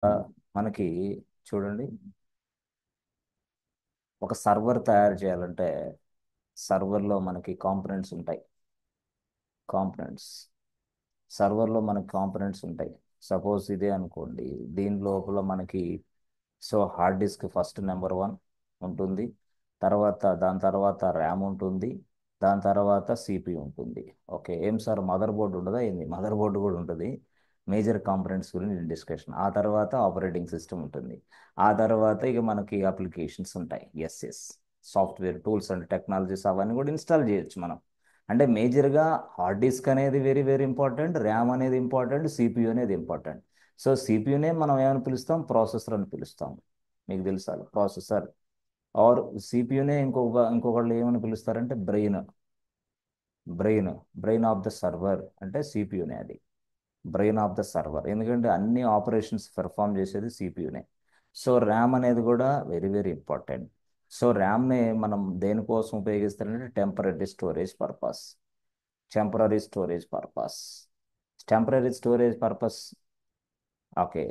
ఆ, మనకి చూడండి, ఒక సర్వర్ తయారు చేయాలంటే సర్వర్లో మనకి కాంపొనెంట్స్ ఉంటాయి. కాంపొనెంట్స్ సర్వర్లో మనకి కాంపొనెంట్స్ ఉంటాయి. సపోజ్ ఇదే అనుకోండి. దీని లోపల మనకి hard disk first number one ఉంటుంది. దాని తర్వాత ర్యామ్ ఉంటుంది. దాని తర్వాత సిపి ఉంటుంది. ఓకే, ఏం సార్ మదర్ బోర్డు ఉండదా ఏంది? మదర్ బోర్డు కూడా ఉంటుంది. మేజర్ కాంపొనెంట్స్ గురించి డిస్కషన్. ఆ తర్వాత ఆపరేటింగ్ సిస్టమ్ ఉంటుంది. ఆ తర్వాత ఇక మనకి అప్లికేషన్స్ ఉంటాయి. Yes yes, software tools and technologies అవన్నీ కూడా ఇన్స్టాల్ చేయొచ్చు మనం. అంటే మేజర్గా హార్డ్ డిస్క్ అనేది వెరీ వెరీ ఇంపార్టెంట్, ర్యామ్ అనేది ఇంపార్టెంట్, సిపియు అనేది ఇంపార్టెంట్. సిపియునే మనం ఏమని పిలుస్తాం? ప్రాసెసర్ అని పిలుస్తాం. మీకు తెలుసా ప్రాసెసర్? ఆర్ సిపియునే ఇంకొకళ్ళు ఏమని పిలుస్తారంటే brain. Brain brain of the server అంటే సిపియునే అది. బ్రెయిన్ ఆఫ్ ద సర్వర్, ఎందుకంటే అన్ని ఆపరేషన్స్ పెర్ఫామ్ చేసేది సిపియునే. ర్యామ్ అనేది కూడా వెరీ వెరీ ఇంపార్టెంట్. ర్యామ్ని మనం దేనికోసం ఉపయోగిస్తారంటే temporary storage purpose. Temporary storage purpose temporary storage purpose okay.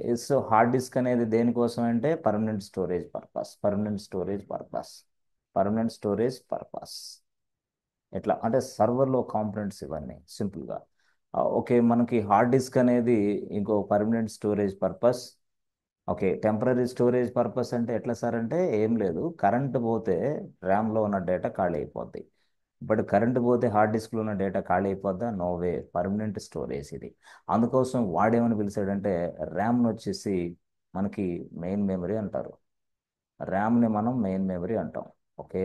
Hard disk అనేది దేనికోసం అంటే permanent storage purpose. Permanent storage purpose ఎట్లా అంటే సర్వర్లో కాంపొనెంట్స్ ఇవన్నీ సింపుల్గా. ఓకే, మనకి హార్డ్ డిస్క్ అనేది ఇంకో permanent storage purpose. Okay, temporary storage purpose అంటే ఎట్లా సార్? అంటే ఏం లేదు, కరెంట్ పోతే ర్యామ్లో ఉన్న డేటా ఖాళీ అయిపోద్ది. బట్ కరెంట్ పోతే హార్డ్ డిస్క్లో ఉన్న డేటా ఖాళీ అయిపోద్దా? నో వే, పర్మనెంట్ స్టోరేజ్ ఇది. అందుకోసం వాడేమని పిలిచాడంటే ర్యామ్ని వచ్చేసి మనకి మెయిన్ మెమరీ అంటారు. ర్యామ్ని మనం మెయిన్ మెమరీ అంటాం. ఓకే,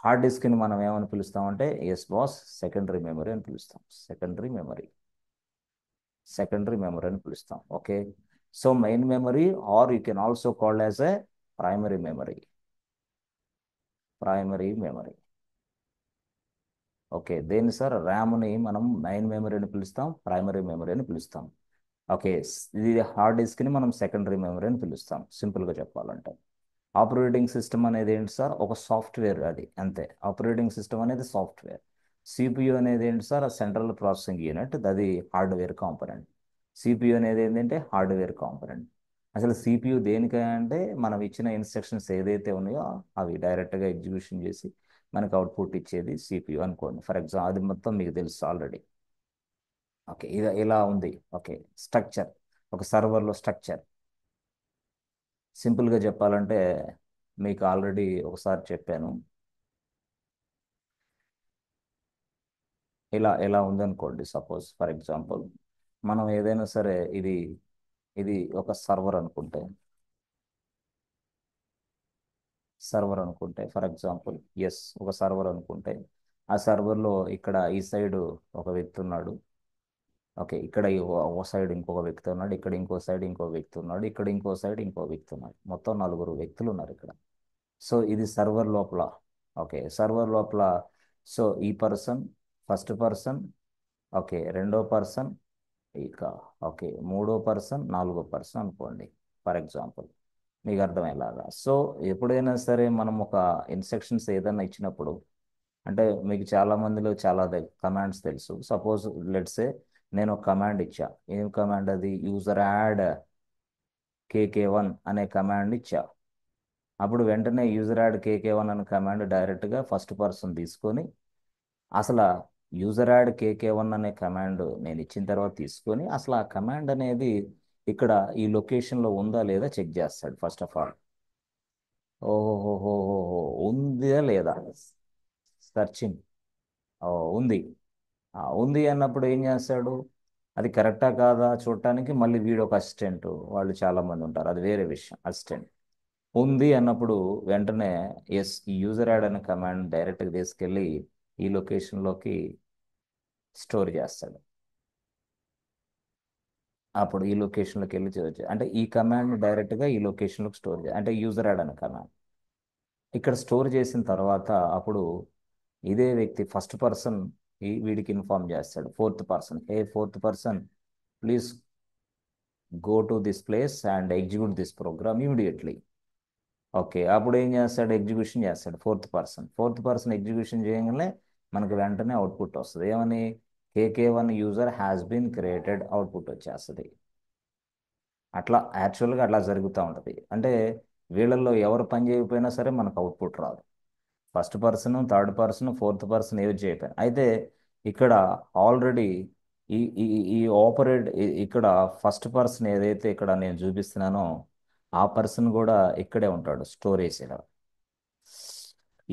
హార్డ్ డిస్క్ని మనం ఏమని పిలుస్తామంటే ఎస్ బాస్, సెకండరీ మెమరీ అని పిలుస్తాం. సెకండరీ మెమరీ అని పిలుస్తాం. Okay, main memory or you can also called as a primary memory. Primary memory. Okay, దేన్ని సార్? ర్యామ్ని మనం మెయిన్ మెమరీ అని పిలుస్తాం, ప్రైమరీ మెమరీ అని పిలుస్తాం. ఓకే, ఇది హార్డ్ డిస్క్ని మనం సెకండరీ మెమరీ అని పిలుస్తాం సింపుల్గా చెప్పాలంటే. ఆపరేటింగ్ సిస్టమ్ అనేది ఏంటి సార్? ఒక సాఫ్ట్వేర్, అది అంతే. ఆపరేటింగ్ సిస్టమ్ అనేది సాఫ్ట్వేర్. సిపియు అనేది ఏంటి సార్? సెంట్రల్ ప్రాసెసింగ్ యూనిట్, అది హార్డ్వేర్ కాంపొనెంట్. సిపియు అనేది ఏంటంటే హార్డ్వేర్ కాంపొనెంట్. అసలు సిపియు దేనికంటే మనం ఇచ్చిన ఇన్స్ట్రక్షన్స్ ఏదైతే ఉన్నాయో అవి డైరెక్ట్గా ఎగ్జిక్యూషన్ చేసి మనకు అవుట్పుట్ ఇచ్చేది సిపియు అనుకోండి. ఫర్ ఎగ్జాంపుల్ అది మొత్తం మీకు తెలుసు ఆల్రెడీ. ఓకే, ఇది ఇలా ఉంది. ఓకే, స్ట్రక్చర్, ఒక సర్వర్లో స్ట్రక్చర్ సింపుల్గా చెప్పాలంటే మీకు ఆల్రెడీ ఒకసారి చెప్పాను. ఇలా ఉందనుకోండి. సపోజ్ ఫర్ ఎగ్జాంపుల్ మనం ఏదైనా సరే, ఇది ఇది ఒక సర్వర్ అనుకుంటే ఫర్ ఎగ్జాంపుల్, ఎస్, ఒక సర్వర్ అనుకుంటే ఆ సర్వర్లో ఇక్కడ ఈ సైడ్ ఒక వ్యక్తి ఉన్నాడు. ఓకే, ఇక్కడ ఒక సైడ్ ఇంకొక వ్యక్తి ఉన్నాడు, ఇక్కడ ఇంకో సైడ్ ఇంకో వ్యక్తి ఉన్నాడు, ఇక్కడ ఇంకో సైడ్ ఇంకో వ్యక్తి ఉన్నాడు. మొత్తం నలుగురు వ్యక్తులు ఉన్నారు ఇక్కడ. ఇది సర్వర్ లోపల. ఓకే, సర్వర్ లోపల ఈ పర్సన్, ఫస్ట్ పర్సన్, ఓకే, రెండో పర్సన్, ఇక ఓకే, మూడో పర్సన్, నాలుగో పర్సన్ అనుకోండి ఫర్ ఎగ్జాంపుల్, మీకు అర్థమయ్యేలాగా. ఎప్పుడైనా సరే మనం ఒక ఇన్స్ట్రక్షన్స్ ఏదైనా ఇచ్చినప్పుడు, అంటే మీకు చాలా మందిలో చాలా కమాండ్స్ తెలుసు. సపోజ్ లెట్సే నేను ఒక కమాండ్ ఇచ్చా. ఏం కమాండ్ అది? యూజర్ యాడ్ కేకే1 అనే కమాండ్ ఇచ్చా. అప్పుడు వెంటనే యూజర్ యాడ్ కేకే1 అనే కమాండ్ డైరెక్ట్గా ఫస్ట్ పర్సన్ తీసుకొని, అసలు యూజర్ యాడ్ కేకే1 అనే కమాండ్ నేను ఇచ్చిన తర్వాత తీసుకొని అసలు ఆ కమాండ్ అనేది ఇక్కడ ఈ లొకేషన్లో ఉందా లేదా చెక్ చేస్తాడు ఫస్ట్ ఆఫ్ ఆల్. ఓహోహోహో, ఉందా లేదా? సర్చింగ్. ఓ, ఉంది. ఉంది అన్నప్పుడు ఏం చేస్తాడు? అది కరెక్టా కాదా చూడటానికి మళ్ళీ వీడు ఒక అసిస్టెంట్, వాళ్ళు చాలా మంది ఉంటారు, అది వేరే విషయం. అసిస్టెంట్ ఉంది అన్నప్పుడు వెంటనే ఎస్, ఈ యూజర్ యాడ్ అనే కమాండ్ డైరెక్ట్గా తీసుకెళ్ళి ఈ లొకేషన్లోకి స్టోర్ చేస్తాడు. అప్పుడు ఈ లొకేషన్లోకి వెళ్ళి చేయవచ్చు. అంటే ఈ కమాండ్ డైరెక్ట్గా ఈ లొకేషన్లోకి స్టోర్ చేయాలి, అంటే యూజర్ యాడ్ అనే కమాండ్ ఇక్కడ స్టోర్ చేసిన తర్వాత అప్పుడు ఇదే వ్యక్తి ఫస్ట్ పర్సన్ వీడికి ఇన్ఫార్మ్ చేస్తాడు. Fourth person, a fourth person, please go to this place and execute this program immediately. Okay, అప్పుడు ఏం చేస్తాడు? ఎగ్జిక్యూషన్ చేస్తాడు ఫోర్త్ పర్సన్ ఎగ్జిక్యూషన్ చేయగానే మనకు వెంటనే అవుట్పుట్ వస్తుంది. ఏమని? కేకే1 user has been created output వచ్చేస్తుంది. అట్లా యాక్చువల్గా అట్లా జరుగుతూ ఉంటుంది. అంటే వీళ్ళల్లో ఎవరు పని చేయకపోయినా సరే మనకు అవుట్పుట్ రాదు. First person, third person, fourth person use చేయకపోయినా అయితే ఇక్కడ ఆల్రెడీ ఈ ఈ ఈ ఆపరేట్ ఇక్కడ ఫస్ట్ పర్సన్ ఏదైతే ఇక్కడ నేను చూపిస్తున్నానో ఆ పర్సన్ కూడా ఇక్కడే ఉంటాడు, స్టోరేజ్ ఇలా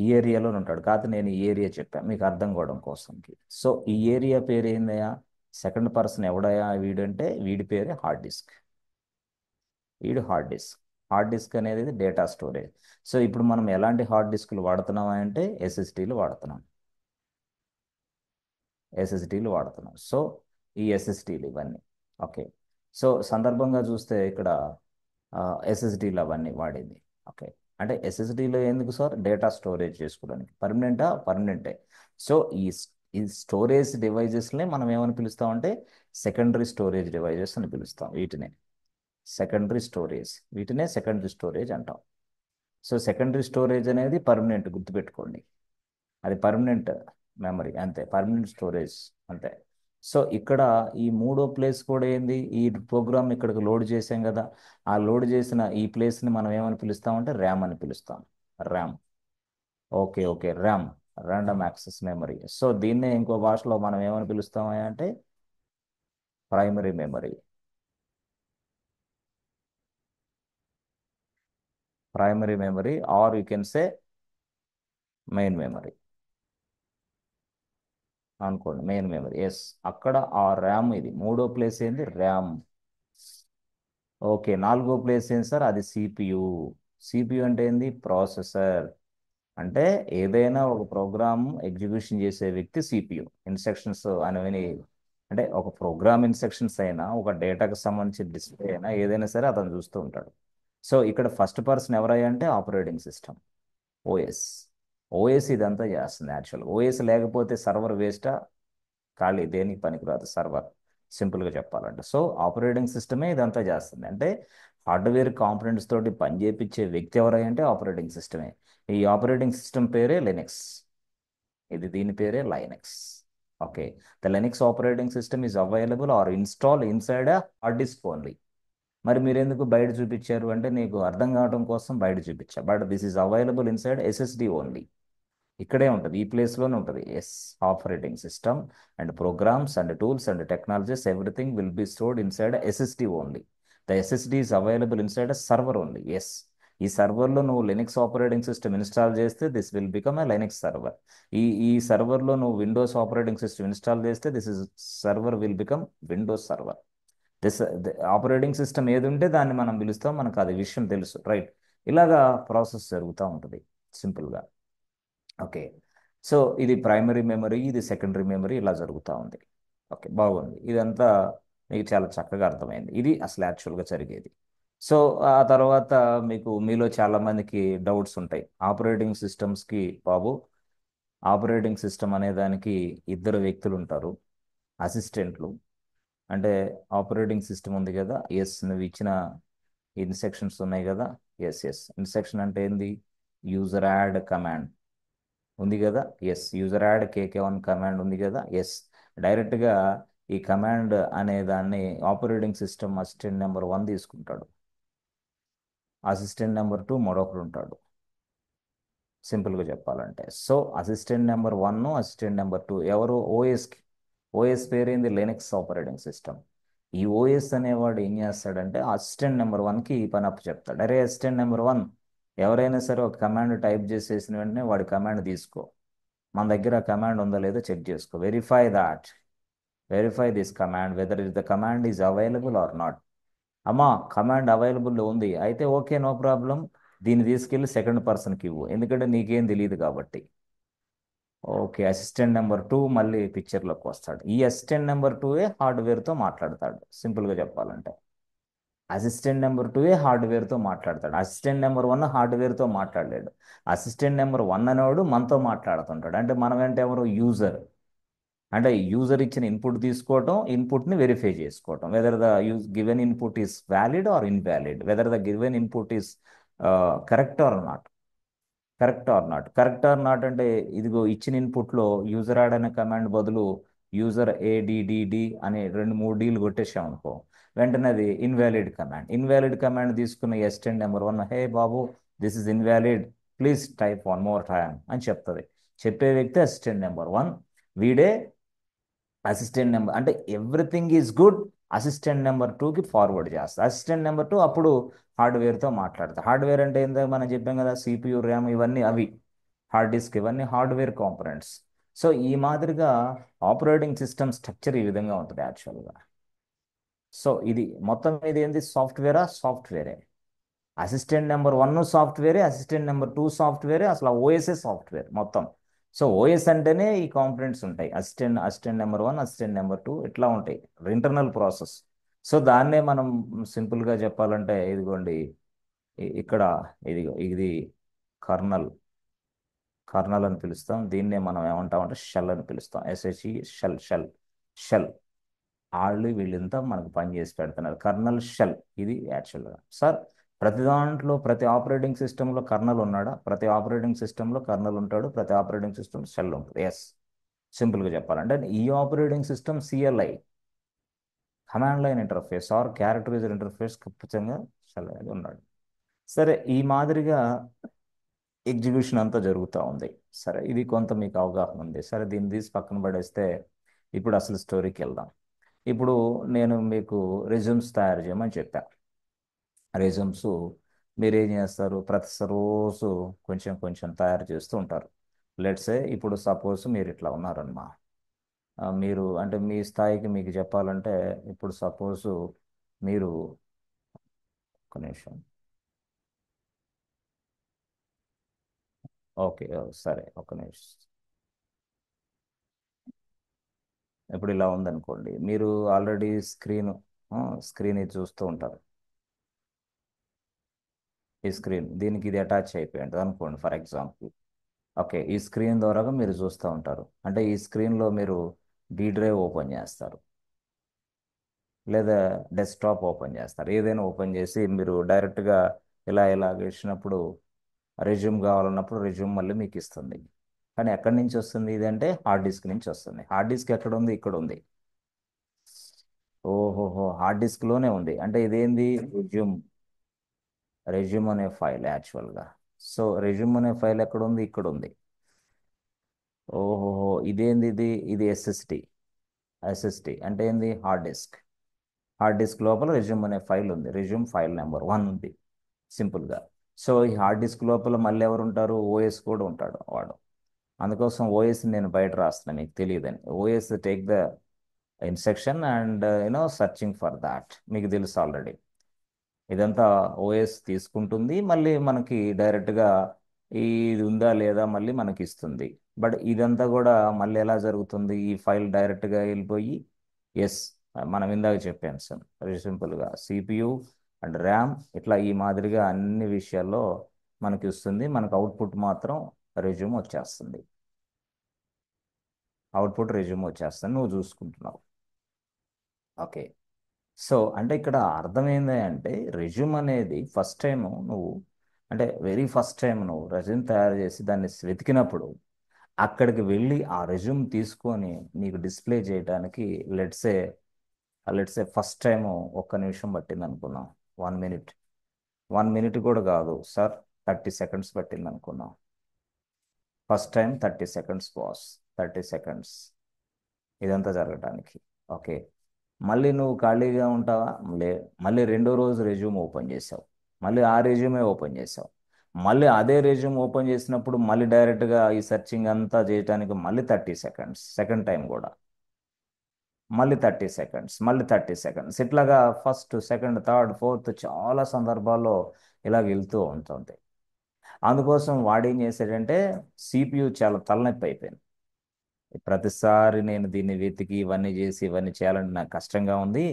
ఈ ఏరియాలోనే ఉంటాడు. కాకపోతే నేను ఈ ఏరియా చెప్పాను మీకు అర్థం కావడం కోసంకి. సో ఈ ఏరియా పేరు ఏందయ్యా? సెకండ్ పర్సన్ ఎవడయా వీడంటే వీడి పేరే హార్డ్ డిస్క్. వీడు హార్డ్ డిస్క్. హార్డ్ డిస్క్ అనేది డేటా స్టోరేజ్. సో ఇప్పుడు మనం ఎలాంటి హార్డ్ డిస్క్లు వాడుతున్నాం అంటే ఎస్ఎస్డీలు వాడుతున్నాం. ఎస్ఎస్డీలు వాడుతున్నాం. సో ఈ ఎస్ఎస్డీలు ఇవన్నీ ఓకే. సో సందర్భంగా చూస్తే ఇక్కడ ఎస్ఎస్డీలు అవన్నీ వాడేది. ఓకే. అంటే ఎస్ఎస్డీలో ఎందుకు సార్? డేటా స్టోరేజ్ చేసుకోవడానికి. పర్మనెంటా? పర్మనెంటే. సో ఈ స్టోరేజ్ డివైజెస్ని మనం ఏమని పిలుస్తామంటే సెకండరీ స్టోరేజ్ డివైజెస్ అని పిలుస్తాం వీటిని. సెకండరీ స్టోరేజ్, వీటినే సెకండరీ స్టోరేజ్ అంటాం. సో సెకండరీ స్టోరేజ్ అనేది పర్మనెంట్, గుర్తుపెట్టుకోండి. అది పర్మనెంట్ మెమరీ అంతే, పర్మనెంట్ స్టోరేజ్ అంతే. సో ఇక్కడ ఈ మూడో ప్లేస్ కూడా ఏంది? ఈ ప్రోగ్రామ్ ఇక్కడికి లోడ్ చేసాం కదా, ఆ లోడ్ చేసిన ఈ ప్లేస్ని మనం ఏమని పిలుస్తామంటే ర్యామ్ అని పిలుస్తాం. RAM. Okay okay, RAM, random access memory. So దీన్నే ఇంకో భాషలో మనం ఏమని పిలుస్తాం అంటే primary memory. Primary memory or you can say main memory అనుకోండి. Main memory, yes. అక్కడ ఆ ర్యామ్, ఇది మూడో ప్లేస్ ఏంది? ర్యామ్. ఓకే, నాలుగో ప్లేస్ ఏంటి సార్? అది సిపియు. సిపియు అంటే ఏంది? ప్రాసెసర్. అంటే ఏదైనా ఒక ప్రోగ్రామ్ ఎగ్జిక్యూషన్ చేసే వ్యక్తి సిపియు. ఇన్స్ట్రక్షన్స్ అనేవి, అంటే ఒక ప్రోగ్రామ్ ఇన్స్ట్రక్షన్స్ అయినా ఒక డేటాకి సంబంధించిన డిస్ప్లే అయినా ఏదైనా సరే అతను చూస్తూ ఉంటాడు. సో ఇక్కడ ఫస్ట్ పర్సన్ ఎవరయ్యా అంటే ఆపరేటింగ్ సిస్టమ్, ఓఎస్. ఓఎస్ ఇదంతా చేస్తుంది యాక్చువల్. ఓఎస్ లేకపోతే సర్వర్ వేస్టా? ఖాళీ, దేనికి పనికిరాదు సర్వర్, సింపుల్గా చెప్పాలంటే. సో ఆపరేటింగ్ సిస్టమే ఇదంతా చేస్తుంది. అంటే హార్డ్వేర్ కాంపోనెంట్స్ తోటి పని చేపించే వ్యక్తి ఎవరంటే ఆపరేటింగ్ సిస్టమే. ఈ ఆపరేటింగ్ సిస్టమ్ పేరే లినక్స్. ఇది దీని పేరే Linux. Okay. The Linux operating system is available are install inside hard disk only. మరి మీరు ఎందుకు బయట చూపించారు అంటే నీకు అర్థం కావడం కోసం బయట చూపించా. But this is available inside SSD only. ఇక్కడే ఉంటుంది, ఈ ప్లేస్లోనే ఉంటుంది. Yes, operating system and programs and tools and technologies everything will be stored inside SSD only. The SSD is available inside server only. Yes. ఈ సర్వర్లో నువ్వు Linux operating system install చేస్తే this will become a Linux server. ఈ సర్వర్లో నువ్వు Windows operating system install చేస్తే this is server will become Windows server. This operating system ఏది ఉంటే దాన్ని మనం పిలుస్తాం, మనకు అది విషయం తెలుసు, రైట్? ఇలాగా ప్రాసెస్ జరుగుతూ ఉంటుంది సింపుల్గా. ఓకే. సో ఇది ప్రైమరీ మెమరీ, ఇది సెకండరీ మెమరీ, ఇలా జరుగుతూ ఉంది. ఓకే, బాగుంది. ఇదంతా మీకు చాలా చక్కగా అర్థమైంది. ఇది అసలు యాక్చువల్గా జరిగేది. సో ఆ తర్వాత మీకు మీలో చాలామందికి డౌట్స్ ఉంటాయి. ఆపరేటింగ్ సిస్టమ్స్కి బాబు, ఆపరేటింగ్ సిస్టమ్ అనే దానికి ఇద్దరు వ్యక్తులు ఉంటారు, అసిస్టెంట్లు. అంటే ఆపరేటింగ్ సిస్టమ్ ఉంది కదా, ఎస్, నువ్వు ఇచ్చిన ఇన్స్ట్రక్షన్స్ ఉన్నాయి కదా, ఎస్ ఎస్. ఇన్స్ట్రక్షన్ అంటే ఏంది? యూజర్ యాడ్ కమాండ్ ఉంది కదా, ఎస్. యూజర్ యాడ్ కేకే1 కమాండ్ ఉంది కదా, ఎస్. డైరెక్ట్గా ఈ కమాండ్ అనే దాన్ని ఆపరేటింగ్ సిస్టమ్ అసిస్టెంట్ నెంబర్ 1 తీసుకుంటాడు. అసిస్టెంట్ నెంబర్ 2 మరొకరు ఉంటాడు, సింపుల్గా చెప్పాలంటే. So assistant number 1, assistant number 2 ఎవరు? ఓఎస్కి. ఓఎస్ పేరేంది? Linux operating system. ఈ ఓఎస్ అనేవాడు ఏం చేస్తాడంటే అసిస్టెంట్ నెంబర్ 1కి ఈ పని అప్పు చెప్తాడు. అరే అసిస్టెంట్ నెంబర్ 1, ఎవరైనా సరే ఒక కమాండ్ టైప్ చేసేసిన వెంటనే వాడి కమాండ్ తీసుకో, మన దగ్గర కమాండ్ ఉందో లేదో చెక్ చేసుకో, verify that, verify this command whether is the command is available or not. అమ్మా కమాండ్ అవైలబుల్ ఉంది అయితే ఓకే, నో ప్రాబ్లం. దీన్ని తీసుకెళ్ళి సెకండ్ పర్సన్కి ఇవ్వు, ఎందుకంటే నీకేం తెలియదు కాబట్టి. ఓకే, అసిస్టెంట్ నెంబర్ 2 మళ్ళీ పిక్చర్లోకి వస్తాడు. ఈ అసిస్టెంట్ నెంబర్ 2ఏ హార్డ్వేర్తో మాట్లాడతాడు, సింపుల్గా చెప్పాలంటే. అసిస్టెంట్ నెంబర్ 2ఏ హార్డ్వేర్తో మాట్లాడతాడు. Assistant number 1 హార్డ్వేర్తో మాట్లాడలేడు. అసిస్టెంట్ నెంబర్ 1 అనేవాడు మనతో మాట్లాడుతుంటాడు. అంటే మనం అంటే ఎవరు? యూజర్. అంటే యూజర్ ఇచ్చిన ఇన్పుట్ తీసుకోవటం, ఇన్పుట్ని వెరిఫై చేసుకోవటం, whether the given input is valid or invalid, whether the given input is correct or not. Correct or not, correct or not అంటే ఇదిగో ఇచ్చిన ఇన్పుట్లో యూజర్ యాడ్ అనే కమాండ్ బదులు యూజర్ ఏడిడిడి అనే రెండు మూడు డీలు కొట్టేసాం అనుకో, వెంటనే అది ఇన్వాలిడ్ కమాండ్. ఇన్వాలిడ్ కమాండ్ తీసుకున్న అసిస్టెంట్ నెంబర్ వన్, హే బాబు this is invalid, please type one more time అని చెప్తుంది. చెప్పే వ్యక్తి అసిస్టెంట్ నెంబర్ వన్, వీడే అసిస్టెంట్ నెంబర్, అంటే everything is good, assistant number టూకి ఫార్వర్డ్ చేస్తా. అసిస్టెంట్ నెంబర్ టూ అప్పుడు హార్డ్వేర్తో మాట్లాడతా. హార్డ్వేర్ అంటే ఏందో మనం చెప్పాం కదా, సిపియు, ర్యామ్, ఇవన్నీ అవి. హార్డ్ డిస్క్, ఇవన్నీ హార్డ్వేర్ కాంపొనెంట్స్. సో ఈ మాదిరిగా ఆపరేటింగ్ సిస్టమ్ స్ట్రక్చర్ ఈ విధంగా ఉంటుంది యాక్చువల్గా. సో ఇది మొత్తం ఇది ఏంది, సాఫ్ట్వేరా? సాఫ్ట్వేరే. అసిస్టెంట్ నెంబర్ వన్ సాఫ్ట్వేరే, అసిస్టెంట్ నెంబర్ టూ సాఫ్ట్వేరే, అసలు ఓఎస్ఏ సాఫ్ట్వేర్ మొత్తం. సో ఓఎస్ అంటేనే ఈ కాంపొనెంట్స్ ఉంటాయి, assistant number one, assistant number two, ఇట్లా ఉంటాయి, ఇంటర్నల్ ప్రాసెస్. సో దాన్నే మనం సింపుల్గా చెప్పాలంటే ఇదిగోండి, ఇక్కడ ఇది కర్నల్, కర్నల్ అని పిలుస్తాం. దీన్నే మనం ఏమంటామంటే షెల్ అని పిలుస్తాం. S H E, shell, shell, shell. వాళ్ళు వీళ్ళంతా మనకు పని చేసి పెడుతున్నారు, కర్నల్ షెల్ ఇది యాక్చువల్గా. సార్ ప్రతి దాంట్లో ప్రతి ఆపరేటింగ్ సిస్టంలో కర్నల్ ఉన్నాడా? ప్రతి ఆపరేటింగ్ సిస్టంలో కర్నల్ ఉంటాడు, ప్రతి ఆపరేటింగ్ సిస్టమ్ షెల్ ఉంటుంది. ఎస్, సింపుల్గా చెప్పాలంటే ఈ operating system CLI, command line interface or character user interface, ఖచ్చితంగా షెల్ అనేది ఉన్నాడు. సరే, ఈ మాదిరిగా ఎగ్జిక్యూషన్ అంతా జరుగుతూ ఉంది. సరే, ఇది కొంత మీకు అవగాహన ఉంది. సరే, దీన్ని తీసి పక్కన పడేస్తే ఇప్పుడు అసలు స్టోరీకి వెళ్దాం. ఇప్పుడు నేను మీకు రెజ్యూమ్స్ తయారు చేయమని చెప్పా. రెజ్యూమ్స్ మీరు ఏం చేస్తారు, ప్రతి రోజు కొంచెం కొంచెం తయారు చేస్తూ ఉంటారు. లెట్సే ఇప్పుడు సపోజ్ మీరు ఇట్లా ఉన్నారమ్మా, మీరు అంటే మీ స్థాయికి మీకు చెప్పాలంటే, ఇప్పుడు సపోజు మీరు, ఒక నిమిషం, ఓకే, సరే, ఒక నిమిషం. ఇప్పుడు ఇలా ఉందనుకోండి, మీరు ఆల్రెడీ స్క్రీన్ ఇది చూస్తూ ఉంటారు. ఈ స్క్రీన్ దీనికి ఇది అటాచ్ అయిపోయి ఉంటుంది అనుకోండి ఫర్ ఎగ్జాంపుల్. ఓకే, ఈ స్క్రీన్ ద్వారా మీరు చూస్తూ ఉంటారు. అంటే ఈ స్క్రీన్లో మీరు డి డ్రైవ్ ఓపెన్ చేస్తారు, లేదా డెస్క్టాప్ ఓపెన్ చేస్తారు, ఏదైనా ఓపెన్ చేసి మీరు డైరెక్ట్గా ఇలా ఇచ్చినప్పుడు రెజ్యూమ్ కావాలన్నప్పుడు రెజ్యూమ్ మళ్ళీ మీకు ఇస్తుంది. కానీ ఎక్కడి నుంచి వస్తుంది ఇది అంటే, హార్డ్ డిస్క్ నుంచి వస్తుంది. హార్డ్ డిస్క్ ఎక్కడ ఉంది? ఇక్కడ ఉంది. ఓహోహో, హార్డ్ డిస్క్లోనే ఉంది. అంటే ఇదేంది, రెజ్యూమ్, రెజ్యూమ్ అనే ఫైల్ యాక్చువల్గా. సో రెజ్యూమ్ అనే ఫైల్ ఎక్కడ ఉంది? ఇక్కడ ఉంది. ఓహోహో, ఇదేంది ఇది ఎస్ఎస్డి. ఎస్ఎస్డి అంటే ఏంది? Hard disk. హార్డ్ డిస్క్ లోపల రెజ్యూమ్ అనే ఫైల్ ఉంది, రెజ్యూమ్ ఫైల్ నెంబర్ వన్ ఉంది సింపుల్గా. సో ఈ హార్డ్ డిస్క్ లోపల మళ్ళీ ఎవరు ఉంటారు? ఓఎస్ కూడా ఉంటాడు వాడు. అందుకోసం ఓఎస్ నేను బయట రాస్తున్నాను, మీకు తెలియదని. OS take the instruction and searching for that, మీకు తెలుసు ఆల్రెడీ. ఇదంతా ఓఎస్ తీసుకుంటుంది, మళ్ళీ మనకి డైరెక్ట్గా ఇది ఉందా లేదా మళ్ళీ మనకి ఇస్తుంది. బట్ ఇదంతా కూడా మళ్ళీ ఎలా జరుగుతుంది, ఈ ఫైల్ డైరెక్ట్గా వెళ్ళిపోయి, ఎస్, మనం ఇందాక చెప్పాను సార్, వెరీ సింపుల్గా సిపియు అండ్ ర్యామ్ ఇట్లా ఈ మాదిరిగా అన్ని విషయాల్లో మనకి ఇస్తుంది. మనకు అవుట్పుట్ మాత్రం రెజ్యూమ్ వచ్చేస్తుంది. అవుట్పుట్ రెజ్యూమ్ వచ్చేస్తుంది, నువ్వు చూసుకుంటున్నావు. ఓకే. సో అంటే ఇక్కడ అర్థం ఏంది అంటే, రెజ్యూమ్ అనేది ఫస్ట్ టైం నువ్వు, అంటే వెరీ ఫస్ట్ టైం నువ్వు రెజ్యూమ్ తయారు చేసి దాన్ని వెతికినప్పుడు, అక్కడికి వెళ్ళి ఆ రెజ్యూమ్ తీసుకొని నీకు డిస్ప్లే చేయడానికి లెట్సే లెట్సే ఫస్ట్ టైం ఒక్క నిమిషం పట్టింది అనుకున్నాం, 1 మినిట్, 1 మినిట్ కూడా కాదు సార్, 30 సెకండ్స్ పట్టింది అనుకున్నాం. First time 30 seconds boss, 30 seconds ఇదంతా జరగటానికి. ఓకే. మళ్ళీ నువ్వు ఖాళీగా ఉంటావా? లే. మళ్ళీ రెండో రోజు రెజ్యూమ్ ఓపెన్ చేసావు, మళ్ళీ ఆ రెజ్యూమే ఓపెన్ చేసావు, మళ్ళీ అదే రెజ్యూమ్ ఓపెన్ చేసినప్పుడు మళ్ళీ డైరెక్ట్గా ఈ సెర్చింగ్ అంతా చేయడానికి మళ్ళీ 30 సెకండ్స్, సెకండ్ టైం కూడా మళ్ళీ 30 సెకండ్స్, మళ్ళీ 30 సెకండ్స్, ఇట్లాగా ఫస్ట్, సెకండ్, థర్డ్, ఫోర్త్ చాలా సందర్భాల్లో ఇలా వెళ్తూ ఉంటుంది. అందుకోసం వాడేం చేశాడంటే, సిపియు చాలా తలనొప్పి అయిపోయింది. ప్రతిసారి నేను దీన్ని వెతికి ఇవన్నీ చేసి ఇవన్నీ చేయాలంటే నాకు కష్టంగా ఉంది.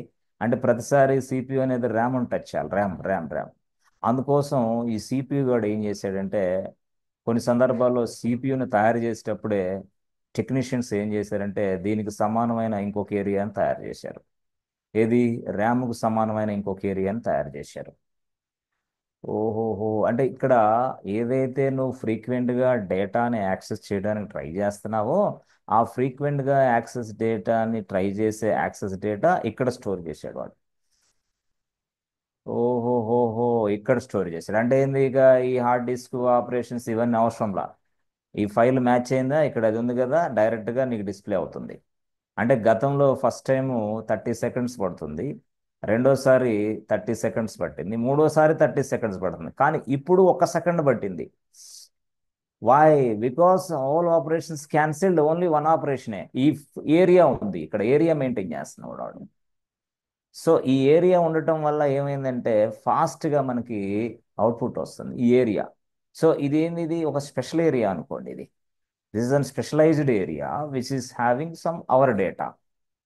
అంటే ప్రతిసారి సిపియు అనేది ర్యామ్ టచ్ చేయాలి, ర్యామ్, ర్యామ్, ర్యామ్. అందుకోసం ఈ సిపియు గాడు ఏం చేశాడంటే, కొన్ని సందర్భాల్లో సిపియుని తయారు చేసేటప్పుడే టెక్నీషియన్స్ ఏం చేశారంటే, దీనికి సమానమైన ఇంకొక ఏరియాని తయారు చేశారు. ఏది? ర్యామ్కు సమానమైన ఇంకొక ఏరియాని తయారు చేశారు. ఓహోహో, అంటే ఇక్కడ ఏదైతే నువ్వు ఫ్రీక్వెంట్గా డేటాని యాక్సెస్ చేయడానికి ట్రై చేస్తున్నావో ఆ ఫ్రీక్వెంట్గా యాక్సెస్ డేటాని ట్రై చేసే యాక్సెస్ డేటా ఇక్కడ స్టోర్ చేసాడు వాడు. ఓహోహోహో, ఇక్కడ స్టోర్ చేశాడు అంటే ఏంది ఇక ఈ హార్డ్ డిస్క్ ఆపరేషన్స్ ఇవన్నీ అవసరంలా. ఈ ఫైల్ మ్యాచ్ అయిందా, ఇక్కడ అది ఉంది కదా, డైరెక్ట్గా నీకు డిస్ప్లే అవుతుంది. అంటే గతంలో ఫస్ట్ టైము 30 సెకండ్స్ పడుతుంది, రెండోసారి 30 సెకండ్స్ పట్టింది, మూడోసారి 30 సెకండ్స్ పడుతుంది, కానీ ఇప్పుడు 1 సెకండ్ పట్టింది. Why? Because all operations cancelled, only one ఆపరేషనే. ఈ ఏరియా ఉంది, ఇక్కడ ఏరియా మెయింటైన్ చేస్తున్నాడు వాడు. సో ఈ ఏరియా ఉండటం వల్ల ఏమైందంటే ఫాస్ట్గా మనకి అవుట్పుట్ వస్తుంది ఈ ఏరియా. సో ఇదేంది, ఇది ఒక స్పెషల్ ఏరియా అనుకోండి. ఇది this is an specialized area which is having some our data.